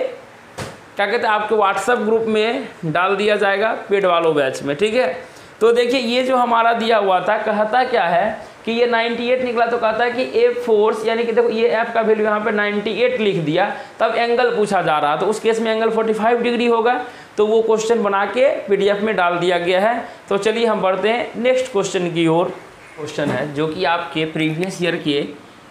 Speaker 1: क्या कहते हैं आपके व्हाट्सएप ग्रुप में डाल दिया जाएगा पेड वालों बैच में, ठीक है। तो देखिए ये जो हमारा दिया हुआ था, कहता क्या है कि ये 98 निकला, तो कहता है कि ए फोर्स, यानी कि देखो ये एफ का वैल्यू यहाँ पे 98 लिख दिया, तब एंगल पूछा जा रहा, तो उस केस में एंगल 45 डिग्री होगा, तो वो क्वेश्चन बना के PDF में डाल दिया गया है। तो चलिए हम बढ़ते हैं नेक्स्ट क्वेश्चन की ओर। क्वेश्चन है जो कि आपके प्रीवियस ईयर के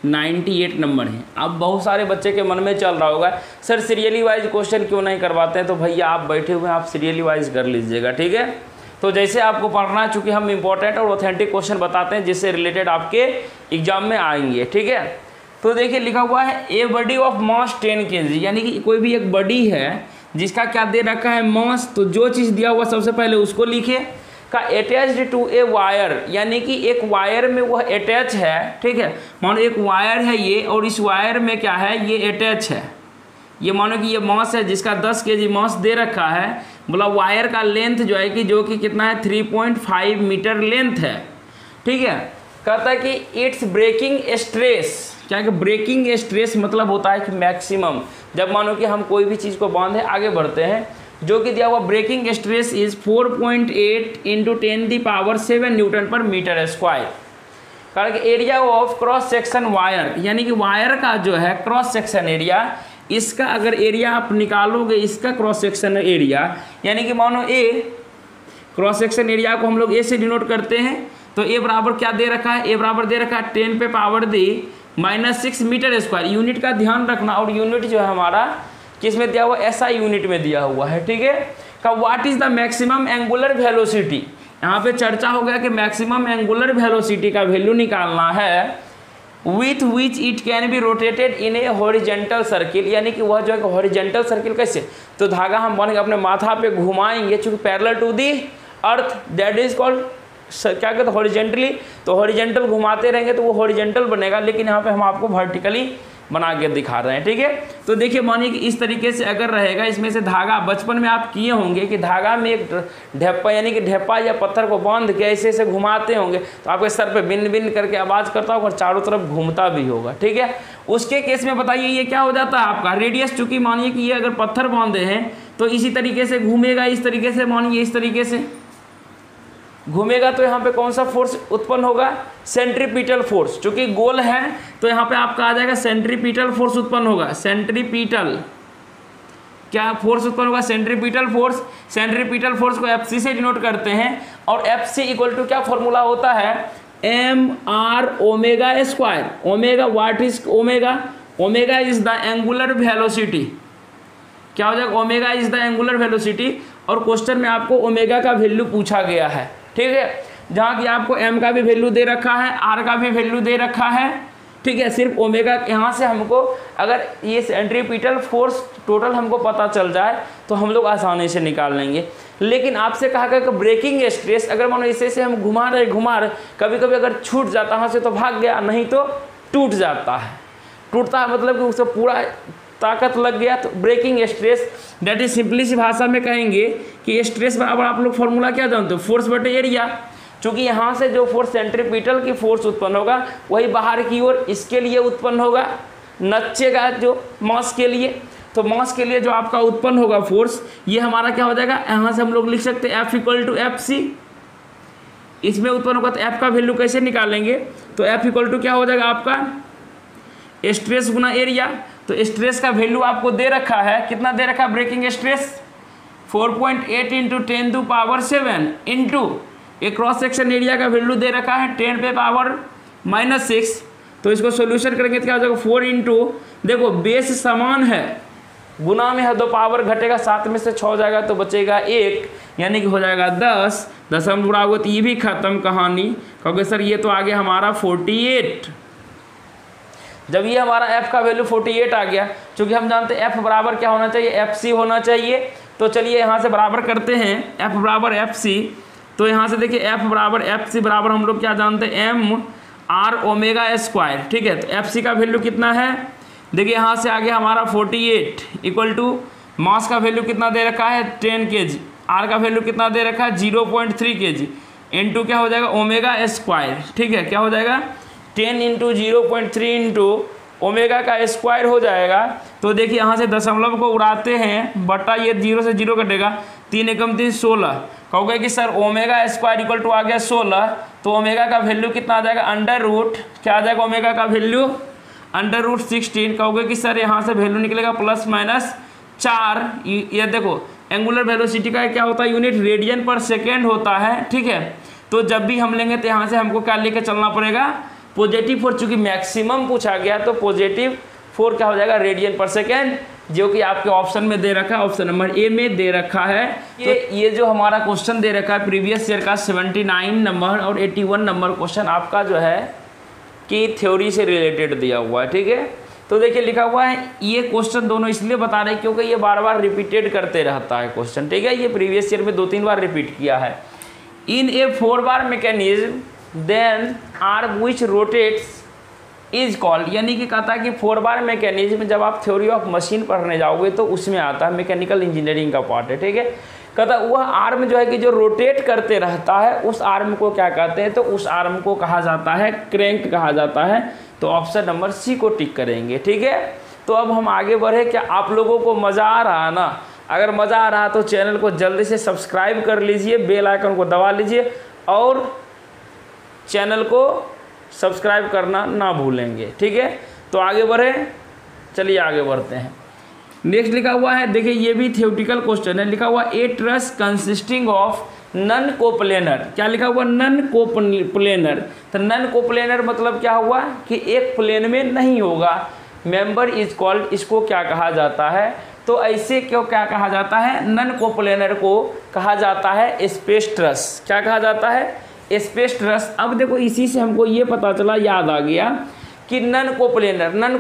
Speaker 1: 98 नंबर हैं। अब बहुत सारे बच्चे के मन में चल रहा होगा सर सीरियली वाइज क्वेश्चन क्यों नहीं करवाते हैं, तो भैया आप बैठे हुए हैं, आप सीरियली वाइज कर लीजिएगा, ठीक है। तो जैसे आपको पढ़ना, चूँकि हम इंपॉर्टेंट और ऑथेंटिक क्वेश्चन बताते हैं जिससे रिलेटेड आपके एग्जाम में आएंगे, ठीक है। तो देखिए लिखा हुआ है a body of mass 10 kg, यानी कि कोई भी एक बॉडी है जिसका क्या दे रखा है मास, तो जो चीज़ दिया हुआ सबसे पहले उसको लिखे, का अटैच्ड टू ए वायर, यानी कि एक वायर में वह अटैच है, ठीक है। मानो एक वायर है ये, और इस वायर में क्या है, ये अटैच है। ये मानो कि ये मास है जिसका 10 kg मास दे रखा है, बोला वायर का लेंथ जो है कि जो कि कितना है 3.5 मीटर लेंथ है, ठीक है। कहता है कि इट्स ब्रेकिंग स्ट्रेस, क्या कि ब्रेकिंग स्ट्रेस मतलब होता है कि मैक्सिमम, जब मानो कि हम कोई भी चीज़ को बांधे आगे बढ़ते हैं, जो कि दिया हुआ ब्रेकिंग स्ट्रेस इज 4.8 × 10⁻7 न्यूटन पर मीटर स्क्वायर। कारण कि area of cross section wire, यानी कि वायर का जो है क्रॉस सेक्शन एरिया, इसका अगर एरिया आप निकालोगे, इसका क्रॉस सेक्शन एरिया, यानी कि मानो ए क्रॉस सेक्शन एरिया को हम लोग ए से डिनोट करते हैं, तो ए बराबर क्या दे रखा है, ए बराबर दे रखा है 10⁻⁻⁻6 मीटर स्क्वायर। यूनिट का ध्यान रखना, और यूनिट जो है हमारा किस में दिया हुआ, SI यूनिट में दिया हुआ है, ठीक है। का what is the maximum angular velocity, यहाँ पे चर्चा हो गया कि मैक्सिमम एंगुलर वेलोसिटी का वैल्यू निकालना है with which it can be rotated in A horizontal circle, यानी कि वह जो है हॉरिजेंटल सर्किल कैसे, तो धागा हम बन के अपने माथा पे घुमाएंगे, चूँकि parallel to the earth, that is called क्या कहते हैं हॉरिजेंटली, तो हॉरिजेंटल घुमाते रहेंगे तो वो हॉरिजेंटल बनेगा, लेकिन यहाँ पे हम आपको वर्टिकली बना के दिखा रहे हैं, ठीक है। तो देखिए मानिए कि इस तरीके से अगर रहेगा, इसमें से धागा बचपन में आप किए होंगे कि धागा में एक ढेप्पा, यानी कि ढेप्पा या पत्थर को बांध के ऐसे ऐसे घुमाते होंगे, तो आपके सर पे बिन बिन करके आवाज़ करता होगा और चारों तरफ घूमता भी होगा, ठीक है। उसके केस में बताइए ये क्या हो जाता है आपका रेडियस, चूँकि मानिए कि ये अगर पत्थर बांधे हैं तो इसी तरीके से घूमेगा, इस तरीके से मानिए इस तरीके से घूमेगा, तो यहाँ पे कौन सा फोर्स उत्पन्न होगा, सेंट्रीपिटल फोर्स, चूंकि गोल है तो यहाँ पे आपका आ जाएगा सेंट्रीपिटल फोर्स उत्पन्न होगा। सेंट्रीपिटल क्या फोर्स उत्पन्न होगा, सेंट्रीपिटल फोर्स। सेंट्रीपिटल फोर्स को FC से डिनोट करते हैं, और FC इक्वल टू क्या फॉर्मूला होता है, mr⍵²। Omega what is omega, omega is the angular velocity, क्या हो जाएगा, omega is the angular velocity. और क्वेश्चन में आपको ओमेगा का वैल्यू पूछा गया है, ठीक है, जहाँ की आपको m का भी वैल्यू दे रखा है, r का भी वैल्यू दे रखा है, ठीक है। सिर्फ ओमेगा यहाँ से हमको अगर ये सेंट्रीपिटल फोर्स टोटल हमको पता चल जाए तो हम लोग आसानी से निकाल लेंगे। लेकिन आपसे कहा गया कि ब्रेकिंग स्ट्रेस, अगर मानो इसे हम घुमा रहे कभी कभी अगर छूट जाता है से तो भाग गया, नहीं तो टूट जाता है। टूटता है मतलब कि उसे पूरा ताकत लग गया, तो breaking stress that is simply सी भाषा में कहेंगे कि स्ट्रेस बराबर आप लोग फॉर्मूला क्या जानते हो, फोर्स बटे एरिया। चूँकि यहाँ से जो फोर्स सेंट्रीपिटल की फोर्स उत्पन्न होगा वही बाहर की ओर इसके लिए उत्पन्न होगा, नचेगा जो मास के लिए, तो मास के लिए जो आपका उत्पन्न होगा फोर्स, ये हमारा क्या हो जाएगा, यहाँ से हम लोग लिख सकते हैं F = FC। इसमें उत्पन्न होगा तो F का वैल्यू कैसे निकालेंगे, तो F = क्या हो जाएगा आपका स्ट्रेस गुना एरिया। तो स्ट्रेस का वैल्यू आपको दे रखा है, कितना दे रखा है, ब्रेकिंग स्ट्रेस 4.8 × 10⁻7 इंटू एक क्रॉस सेक्शन एरिया का वैल्यू दे रखा है 10⁻⁻6। तो इसको सॉल्यूशन करेंगे तो क्या हो जाएगा, 4 इंटू, देखो बेस समान है, गुना में है 2 पावर घटेगा, 7 में से 6 जाएगा तो बचेगा 1, यानी कि हो जाएगा 10। 10 हम बुरा होगा तो ये भी खत्म कहानी, क्योंकि सर ये तो आगे हमारा 48। जब ये हमारा F का वैल्यू 48 आ गया, क्योंकि हम जानते हैं F बराबर क्या होना चाहिए, FC होना चाहिए। तो चलिए यहाँ से बराबर करते हैं, F बराबर FC। तो यहाँ से देखिए F बराबर FC बराबर हम लोग क्या जानते हैं, mr⍵², ठीक है। तो FC का वैल्यू कितना है, देखिए यहाँ से आगे हमारा 48 इक्वल टू मास का वैल्यू कितना दे रखा है 10 kg, R का वैल्यू कितना दे रखा है 0.3 kg, इंटू क्या हो जाएगा ⍵², ठीक है। क्या हो जाएगा 10 इंटू 0.3 इंटू ओमेगा का स्क्वायर हो जाएगा। तो देखिए यहाँ से दशमलव को उड़ाते हैं, बटा ये 0 से 0 कटेगा, 3 एकम 3 16। कहोगे कि sir omega square equal to आ गया 16, तो ओमेगा का वैल्यू कितना आ जाएगा, अंडर रूट क्या आ जाएगा ओमेगा का वैल्यू, अंडर रूट 16। कहोगे कि सर यहाँ से वैल्यू निकलेगा प्लस माइनस 4। ये देखो एंगुलर वेलोसिटी का क्या होता है, यूनिट रेडियन पर सेकेंड होता है, ठीक है। तो जब भी हम लेंगे तो यहाँ से हमको क्या लेके चलना पड़ेगा, पॉजिटिव 4, चूंकि मैक्सिमम पूछा गया तो पॉजिटिव 4 क्या हो जाएगा, रेडियन पर सेकेंड, जो कि आपके ऑप्शन में दे रखा है, ऑप्शन नंबर ए में दे रखा है। ये जो हमारा क्वेश्चन दे रखा है प्रीवियस ईयर का 79 नंबर और 81 नंबर क्वेश्चन आपका जो है कि थ्योरी से रिलेटेड दिया हुआ है, ठीक है। तो देखिए लिखा हुआ है, ये क्वेश्चन दोनों इसलिए बता रहे हैं क्योंकि ये बार बार रिपीटेड करते रहता है क्वेश्चन, ठीक है। ये प्रीवियस ईयर में 2-3 बार रिपीट किया है। In a 4 bar mechanism then are which rotates is called, यानी कि कहता है कि 4 बार मैकेनिज्म जब आप थ्योरी ऑफ मशीन पढ़ने जाओगे तो उसमें आता है, मैकेनिकल इंजीनियरिंग का पार्ट है, ठीक है। कहता वह आर्म जो है कि जो रोटेट करते रहता है उस आर्म को क्या कहते हैं, तो उस आर्म को कहा जाता है क्रैंक कहा जाता है। तो ऑप्शन नंबर सी को टिक करेंगे, ठीक है। तो अब हम आगे बढ़े, क्या आप लोगों को मज़ा आ रहा है ना? अगर मज़ा आ रहा है तो चैनल को जल्दी से सब्सक्राइब कर लीजिए, बेल आइकन को दबा लीजिए और चैनल को सब्सक्राइब करना ना भूलेंगे, ठीक है। तो आगे बढ़े, चलिए आगे बढ़ते हैं। नेक्स्ट लिखा हुआ है, देखिए ये भी थ्योरेटिकल क्वेश्चन है। लिखा हुआ a truss consisting of non coplanar, क्या लिखा हुआ, नन कोप्लेनर। तो नन कोप्लेनर मतलब क्या हुआ कि एक प्लेन में नहीं होगा, मेंबर इज कॉल्ड, इसको क्या कहा जाता है, तो ऐसे क्यों क्या कहा जाता है, नन कोप्लेनर को कहा जाता है स्पेस ट्रस। क्या कहा जाता है, स्पेस ट्रस। अब देखो इसी से हमको ये पता चला, याद आ गया कि नन कोप्लेनर,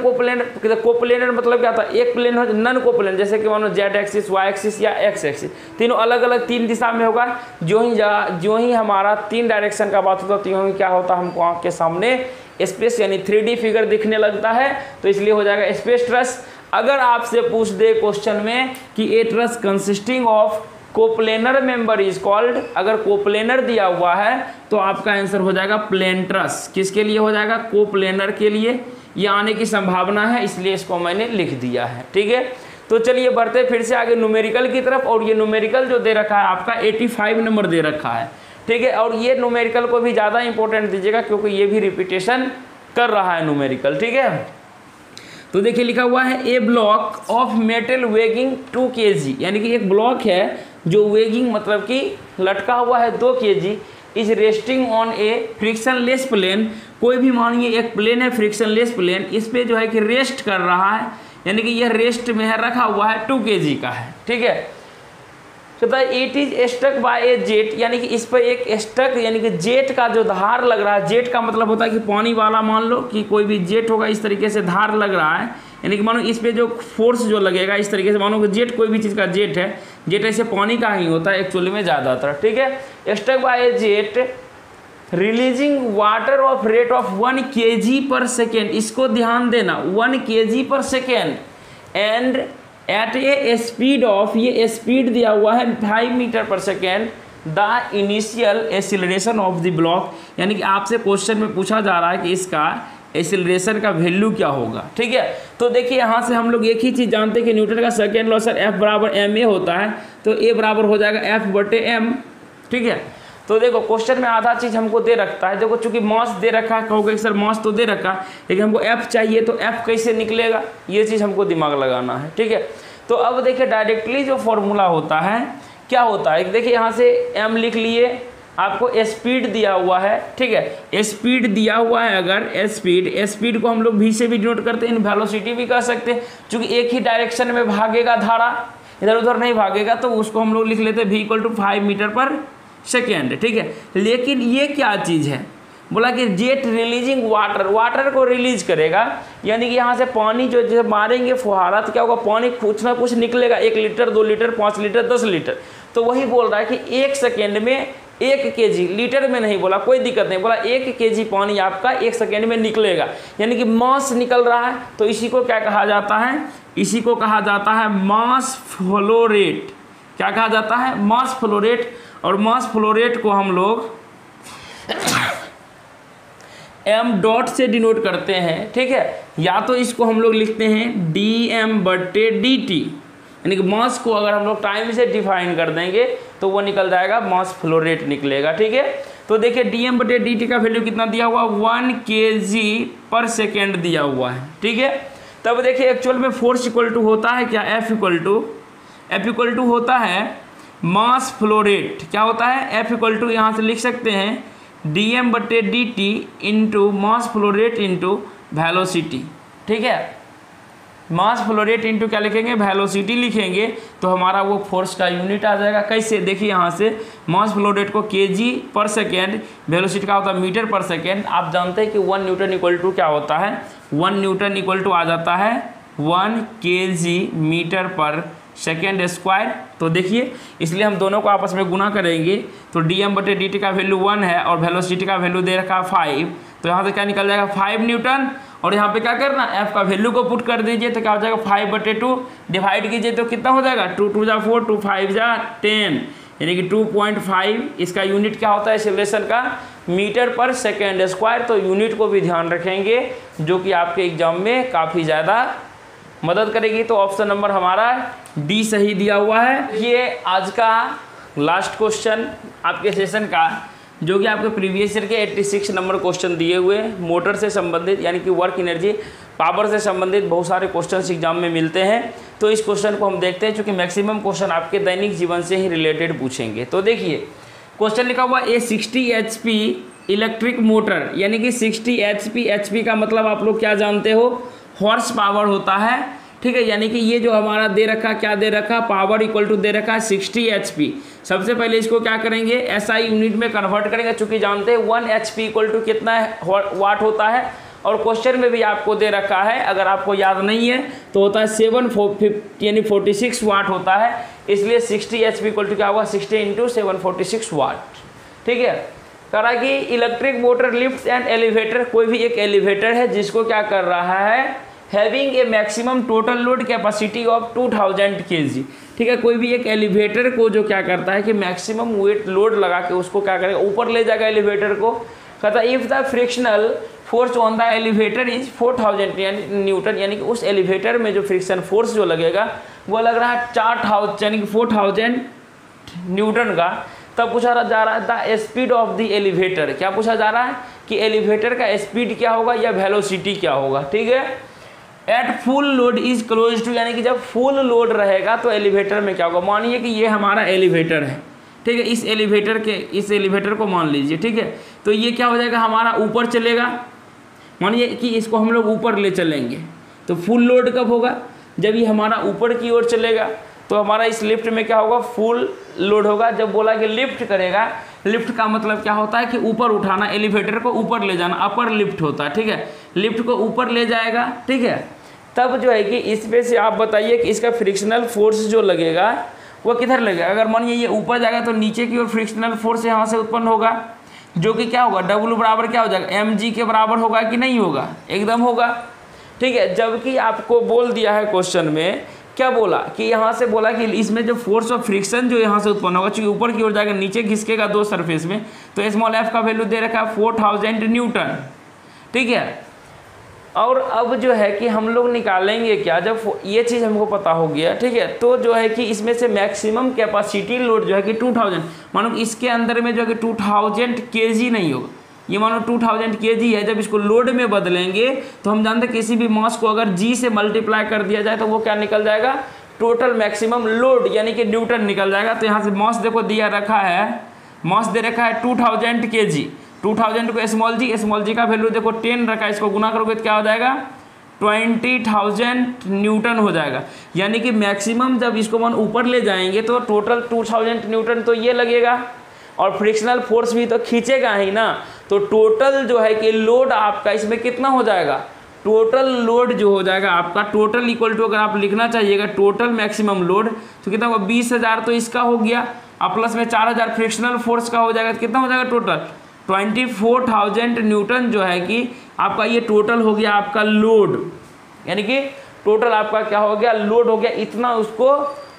Speaker 1: कोप्लेनर मतलब क्या था, एक प्लेन हो, नन कोप्लेनर जैसे कि मानो जेड एक्सिस, वाई एक्सिस या एक्स एक्सिस, तीनों अलग अलग 3 दिशा में होगा। जो ही हमारा 3 डायरेक्शन का बात होता है तो ही क्या होता है, हमको आँख के सामने स्पेस यानी 3D फिगर दिखने लगता है, तो इसलिए हो जाएगा स्पेस ट्रस। अगर आपसे पूछ दे क्वेश्चन में कि ए truss consisting of coplanar member is called, अगर कोप्लेनर दिया हुआ है तो आपका आंसर हो जाएगा प्लेन ट्रस। किसके लिए हो जाएगा, कोप्लेनर के लिए। ये आने की संभावना है, इसलिए इसको मैंने लिख दिया है, ठीक है। तो चलिए बढ़ते फिर से आगे न्यूमेरिकल की तरफ, और ये न्यूमेरिकल जो दे रखा है आपका 85 नंबर दे रखा है, ठीक है। और ये न्यूमेरिकल को भी ज़्यादा इंपॉर्टेंट दीजिएगा क्योंकि ये भी रिपीटेशन कर रहा है न्यूमेरिकल, ठीक है। तो देखिए लिखा हुआ है a block of metal weighing 2 kg, यानी कि एक ब्लॉक है जो वेगिंग मतलब कि लटका हुआ है 2 kg, is resting on a frictionless plane. कोई भी मानिए एक प्लेन है फ्रिक्शनलेस प्लेन, इस पे जो है कि रेस्ट कर रहा है, यानी कि यह रेस्ट में है, रखा हुआ है, 2 kg का है, ठीक है। कहता है it is stuck by a jet, यानी कि इस पर एक स्टक यानी कि जेट का जो धार लग रहा है, जेट का मतलब होता है कि पानी वाला, मान लो कि कोई भी जेट होगा, इस तरीके से धार लग रहा है, यानी कि मानो इस पे जो फोर्स जो लगेगा इस तरीके से, मानो कि जेट कोई भी चीज़ का जेट है, जेट ऐसे पानी का ही होता है एक्चुअली में ज़्यादातर, ठीक है। Stuck by a jet releasing water of rate of 1 kg per second, इसको ध्यान देना, 1 kg per second, and at a speed of, ये स्पीड दिया हुआ है 5 metre per second, the initial acceleration of the block, यानी कि आपसे क्वेश्चन में पूछा जा रहा है कि इसका एक्सीलरेशन का वैल्यू क्या होगा, ठीक है। तो देखिए यहाँ से हम लोग एक ही चीज़ जानते हैं कि न्यूटन का सेकेंड लॉ सर F बराबर ma होता है, तो a बराबर हो जाएगा F/m, ठीक है। तो देखो क्वेश्चन में आधा चीज़ हमको दे रखता है, देखो चूंकि मास दे रखा है, कहोगे सर मास तो दे रखा है लेकिन हमको F चाहिए, तो F कैसे निकलेगा, ये चीज़ हमको दिमाग लगाना है, ठीक है। तो अब देखिए डायरेक्टली जो फॉर्मूला होता है क्या होता है, देखिए यहाँ से m लिख लिए, आपको स्पीड दिया हुआ है, ठीक है, स्पीड दिया हुआ है, अगर स्पीड को हम लोग v से भी डिनोट करते हैं, वेलोसिटी भी कह सकते हैं, क्योंकि एक ही डायरेक्शन में भागेगा धारा, इधर उधर नहीं भागेगा, तो उसको हम लोग लिख लेते हैं v = 5 मीटर पर सेकेंड, ठीक है। लेकिन ये क्या चीज़ है, बोला कि जेट रिलीजिंग वाटर को रिलीज करेगा, यानी कि यहाँ से पानी जो जब मारेंगे फुहारा तो क्या होगा, पानी कुछ ना कुछ निकलेगा, 1 लीटर 2 लीटर 5 लीटर 10 लीटर। तो वही बोल रहा है कि 1 सेकेंड में 1 kg, लीटर में नहीं बोला, कोई दिक्कत नहीं, बोला 1 kg पानी आपका 1 सेकेंड में निकलेगा, यानी कि मास निकल रहा है। तो इसी को क्या कहा जाता है, इसी को कहा जाता है मास फ्लो रेट। क्या कहा जाता है, मास फ्लो रेट। और मास फ्लो रेट को हम लोग एम डॉट से डिनोट करते हैं, ठीक है। या तो इसको हम लोग लिखते हैं dm/dt, यानी कि मास को अगर हम लोग टाइम से डिफाइन कर देंगे तो वो निकल जाएगा, मास फ्लो रेट निकलेगा, ठीक है। तो देखिए dm/dt का वैल्यू कितना दिया हुआ, 1 kg/सेकेंड दिया हुआ है, ठीक है। तब देखिए एक्चुअल में फोर्स इक्वल टू होता है क्या, F इक्वल टू होता है मास फ्लो रेट। क्या होता है, F इक्वल टू यहाँ से लिख सकते हैं dm/dt into mass flow rate into velocity, ठीक है। मास फ्लो रेट इंटू क्या लिखेंगे, वेलोसिटी लिखेंगे, तो हमारा वो फोर्स का यूनिट आ जाएगा। कैसे, देखिए यहाँ से मास फ्लो रेट को kg/सेकेंड, वेलोसिटी का होता है मीटर/सेकेंड। आप जानते हैं कि 1 न्यूटन इक्वल टू क्या होता है, 1 न्यूटन इक्वल टू आ जाता है 1 kg/मीटर/सेकेंड²। तो देखिए इसलिए हम दोनों को आपस में गुना करेंगे, तो dm/dt का वैल्यू 1 है और वेलोसिटी का वैल्यू दे रखा है 5, तो यहाँ से क्या निकल जाएगा 5 न्यूटन। और यहाँ पे क्या करना, f का वैल्यू को पुट कर दीजिए, तो क्या हो जाएगा 5/2 डिवाइड कीजिए तो कितना हो जाएगा, 2 2 जा 4, 2 5 जा 10, यानी कि 2.5। इसका यूनिट क्या होता है एक्सेलरेशन का, मीटर/सेकेंड²। तो यूनिट को भी ध्यान रखेंगे, जो कि आपके एग्जाम में काफ़ी ज़्यादा मदद करेगी। तो ऑप्शन नंबर हमारा डी सही दिया हुआ है। ये आज का लास्ट क्वेश्चन आपके सेशन का, जो कि आपके प्रीवियस ईयर के 86 नंबर क्वेश्चन दिए हुए, मोटर से संबंधित यानी कि वर्क एनर्जी पावर से संबंधित बहुत सारे क्वेश्चंस एग्जाम में मिलते हैं। तो इस क्वेश्चन को हम देखते हैं, चूँकि मैक्सिमम क्वेश्चन आपके दैनिक जीवन से ही रिलेटेड पूछेंगे। तो देखिए क्वेश्चन लिखा हुआ ए 60 HP इलेक्ट्रिक मोटर, यानी कि 60 HP का मतलब आप लोग क्या जानते हो, हॉर्स पावर होता है, ठीक है। यानी कि ये जो हमारा दे रखा, क्या दे रखा, पावर इक्वल टू दे रखा है 60 HP। सबसे पहले इसको क्या करेंगे, SI यूनिट में कन्वर्ट करेंगे, चूंकि जानते हैं 1 HP इक्वल टू कितना वाट होता है। और क्वेश्चन में भी आपको दे रखा है, अगर आपको याद नहीं है तो होता है 750 यानी 46 वाट होता है। इसलिए 60 HP इक्वल टू क्या होगा, 60 × 746 वाट, ठीक है। कह रहा है कि electric motor lift and elevator, कोई भी एक एलिवेटर है जिसको क्या कर रहा है, having a maximum total load capacity of 2000 kg, ठीक है। कोई भी एक एलिवेटर को जो क्या करता है कि मैक्सिमम वेट लोड लगा के उसको क्या करेगा, ऊपर ले जाएगा एलिवेटर को। कहता है if the frictional force on the elevator is 4000 Newton, यानी कि उस एलिवेटर में जो फ्रिक्शन फोर्स जो लगेगा वो लग रहा है 4000 यानी कि 4000 न्यूटन का। तब पूछा जा रहा है the speed of the elevator, क्या पूछा जा रहा है कि एलिवेटर का स्पीड क्या होगा या वेलोसिटी क्या होगा, ठीक है। At full load is close to, यानी कि जब फुल लोड रहेगा तो एलिवेटर में क्या होगा, मानिए कि ये हमारा एलिवेटर है, ठीक है। इस एलिवेटर को मान लीजिए, ठीक है। तो ये क्या हो जाएगा, हमारा ऊपर चलेगा। मानिए कि इसको हम लोग ऊपर ले चलेंगे, तो फुल लोड कब होगा, जब ये हमारा ऊपर की ओर चलेगा। तो हमारा इस लिफ्ट में क्या होगा, फुल लोड होगा। जब बोला कि लिफ्ट करेगा, लिफ्ट का मतलब क्या होता है कि ऊपर उठाना, एलिवेटर को ऊपर ले जाना, अपर लिफ्ट होता है, ठीक है। लिफ्ट को ऊपर ले जाएगा, ठीक है। तब जो है कि इस पे से आप बताइए कि इसका फ्रिक्शनल फोर्स जो लगेगा वो किधर लगेगा। अगर मानिए ये ऊपर जाएगा तो नीचे की ओर फ्रिक्शनल फोर्स यहाँ से उत्पन्न होगा, जो कि क्या होगा, W बराबर क्या हो जाएगा, mg के बराबर होगा कि नहीं होगा, एकदम होगा, ठीक है। जबकि आपको बोल दिया है क्वेश्चन में, क्या बोला कि यहाँ से बोला कि इसमें जो फोर्स ऑफ फ्रिक्शन जो यहाँ से उत्पन्न होगा, चूँकि ऊपर की ओर जाएगा, नीचे घिसकेगा दो सरफेस में, तो स्मॉल f का वैल्यू दे रखा है 4000 न्यूटन, ठीक है। और अब जो है कि हम लोग निकालेंगे क्या, जब ये चीज़ हमको पता हो गया, ठीक है। तो जो है कि इसमें से मैक्सिमम कैपेसिटी लोड जो है कि 2000, मानो इसके अंदर में जो है कि 2000 kg नहीं होगा, ये मानो 2000 kg है। जब इसको लोड में बदलेंगे तो हम जानते हैं किसी भी मास को अगर g से मल्टीप्लाई कर दिया जाए तो वो क्या निकल जाएगा, टोटल मैक्सिमम लोड यानी कि न्यूटन निकल जाएगा। तो यहाँ से मास देखो दिया रखा है, मास दे रखा है 2000 kg, 2000 को स्मॉल जी का वैल्यू देखो 10 रखा है, इसको गुना करोगे तो क्या हो जाएगा, 20000 न्यूटन हो जाएगा। यानी कि मैक्सिमम जब इसको मन ऊपर ले जाएंगे तो टोटल 2000 न्यूटन तो ये लगेगा, और फ्रिक्शनल फोर्स भी तो खींचेगा ही ना। तो टोटल जो है कि लोड आपका इसमें कितना हो जाएगा, टोटल लोड जो हो जाएगा आपका, टोटल इक्वल टू अगर आप लिखना चाहिएगा टोटल मैक्सिमम लोड, तो कितना होगा, 20000 तो इसका हो गया, अब प्लस में 4000 फ्रिक्शनल फोर्स का हो जाएगा, तो कितना हो जाएगा टोटल 24000 न्यूटन जो है कि आपका ये टोटल हो गया आपका लोड, यानी कि टोटल आपका क्या हो गया, लोड हो गया। इतना उसको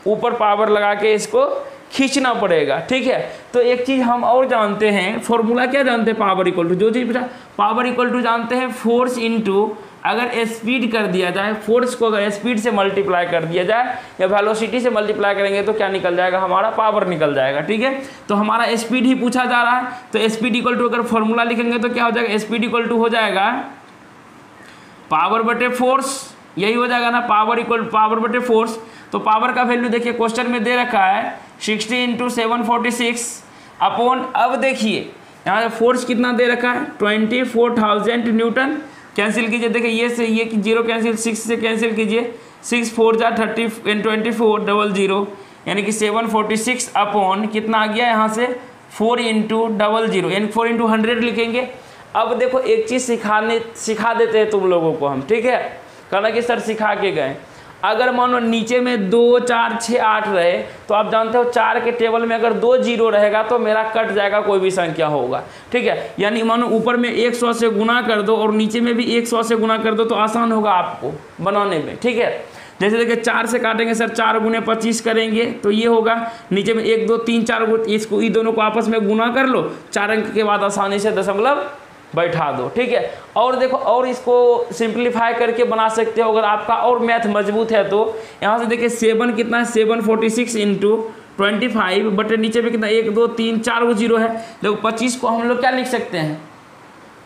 Speaker 1: ऊपर पावर लगा के इसको खींचना पड़ेगा। ठीक है, तो एक चीज़ हम और जानते हैं, फॉर्मूला क्या जानते हैं, पावर इक्वल टू, जो चीज़ बेटा पावर इक्वल टू जानते हैं फोर्स इनटू, अगर स्पीड कर दिया जाए, फोर्स को अगर स्पीड से मल्टीप्लाई कर दिया जाए या वेलोसिटी से मल्टीप्लाई करेंगे तो क्या निकल जाएगा, हमारा पावर निकल जाएगा। ठीक है, तो हमारा स्पीड ही पूछा जा रहा है, तो स्पीड इक्वल टू अगर फॉर्मूला लिखेंगे तो क्या हो जाएगा, स्पीड इक्वल टू हो जाएगा पावर बटे फोर्स, यही हो जाएगा ना, पावर इक्वल पावर बटे फोर्स। तो पावर का वैल्यू देखिए क्वेश्चन में दे रखा है 60 इंटू 746 अपॉन, अब देखिए यहाँ फोर्स कितना दे रखा है 24,000 न्यूटन। कैंसिल कीजिए, देखिए ये से ये 0 कैंसिल, 6 से कैंसिल कीजिए, 6 4 जा 30 24 00, यानी कि 746 अपॉन कितना आ गया यहाँ से 4 इंटू 00, यानी 4 इंटू 100 लिखेंगे। अब देखो एक चीज़ सिखा देते हैं तुम लोगों को हम, ठीक है, कहना कि सर सिखा के गए। अगर मानो नीचे में 2 4 6 8 रहे तो आप जानते हो 4 के टेबल में अगर 2 जीरो रहेगा तो मेरा कट जाएगा, कोई भी संख्या होगा। ठीक है, यानी मानो ऊपर में 100 से गुना कर दो और नीचे में भी 100 से गुना कर दो तो आसान होगा आपको बनाने में। ठीक है, जैसे देखिए 4 से काटेंगे सर, 4 गुने 25 करेंगे तो ये होगा, नीचे में 1 2 3 4 इसको ये दोनों को आपस में गुना कर लो, 4 अंक के बाद आसानी से दशमलव बैठा दो। ठीक है, और देखो और इसको सिंप्लीफाई करके बना सकते हो अगर आपका और मैथ मजबूत है तो। यहाँ से देखिए 7 कितना है, 746 इंटू 25 बटे नीचे में कितना 1 2 3 4 वो जीरो है। देखो 25 को हम लोग क्या लिख सकते हैं,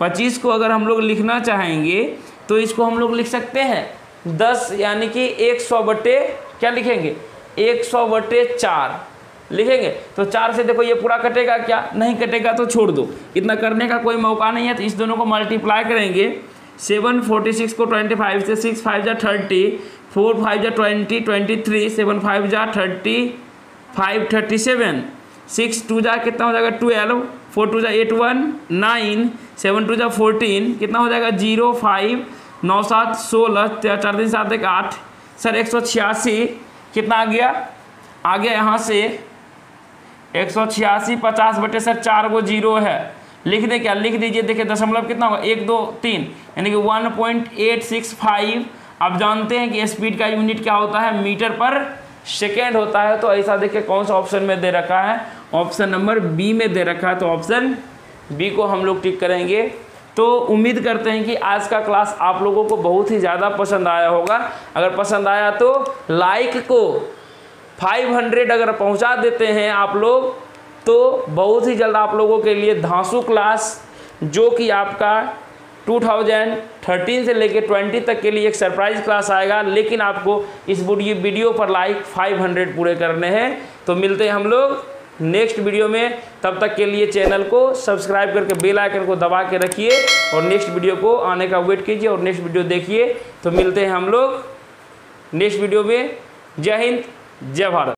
Speaker 1: 25 को अगर हम लोग लिखना चाहेंगे तो इसको हम लोग लिख सकते हैं 10, यानी कि 100 बटे क्या लिखेंगे 100 बटे 4 लिखेंगे। तो 4 से देखो ये पूरा कटेगा क्या, नहीं कटेगा तो छोड़ दो, इतना करने का कोई मौका नहीं है। तो इस दोनों को मल्टीप्लाई करेंगे, 746 को 25 से, 6 5 जा 30, 4 5 जा 20 23, 7 5 जा 35 37, 6 2 जा कितना हो जाएगा 12, 4 2 जा 8 1 9, 7 2 जा 14 कितना हो जाएगा 0 5 9 7 16, 4 3 7 1 8, सर 186 कितना आ गया यहाँ से 186 50 बटे सर 4 को जीरो है, लिख दे क्या, लिख दीजिए। देखिए दशमलव कितना होगा 1 2 3, यानी कि 1.865। आप जानते हैं कि स्पीड का यूनिट क्या होता है, मीटर पर सेकेंड होता है। तो ऐसा देखिए कौन सा ऑप्शन में दे रखा है, ऑप्शन नंबर बी में दे रखा है, तो ऑप्शन बी को हम लोग टिक करेंगे। तो उम्मीद करते हैं कि आज का क्लास आप लोगों को बहुत ही ज़्यादा पसंद आया होगा। अगर पसंद आया तो लाइक को 500 अगर पहुंचा देते हैं आप लोग तो बहुत ही जल्द आप लोगों के लिए धांसू क्लास, जो कि आपका 2013 से लेके 20 तक के लिए एक सरप्राइज क्लास आएगा। लेकिन आपको इस वीडियो पर लाइक 500 पूरे करने हैं। तो मिलते हैं हम लोग नेक्स्ट वीडियो में, तब तक के लिए चैनल को सब्सक्राइब करके बेल आइकन को दबा के रखिए और नेक्स्ट वीडियो को आने का वेट कीजिए और नेक्स्ट वीडियो देखिए। तो मिलते हैं हम लोग नेक्स्ट वीडियो में। जय हिंद, जय भारत।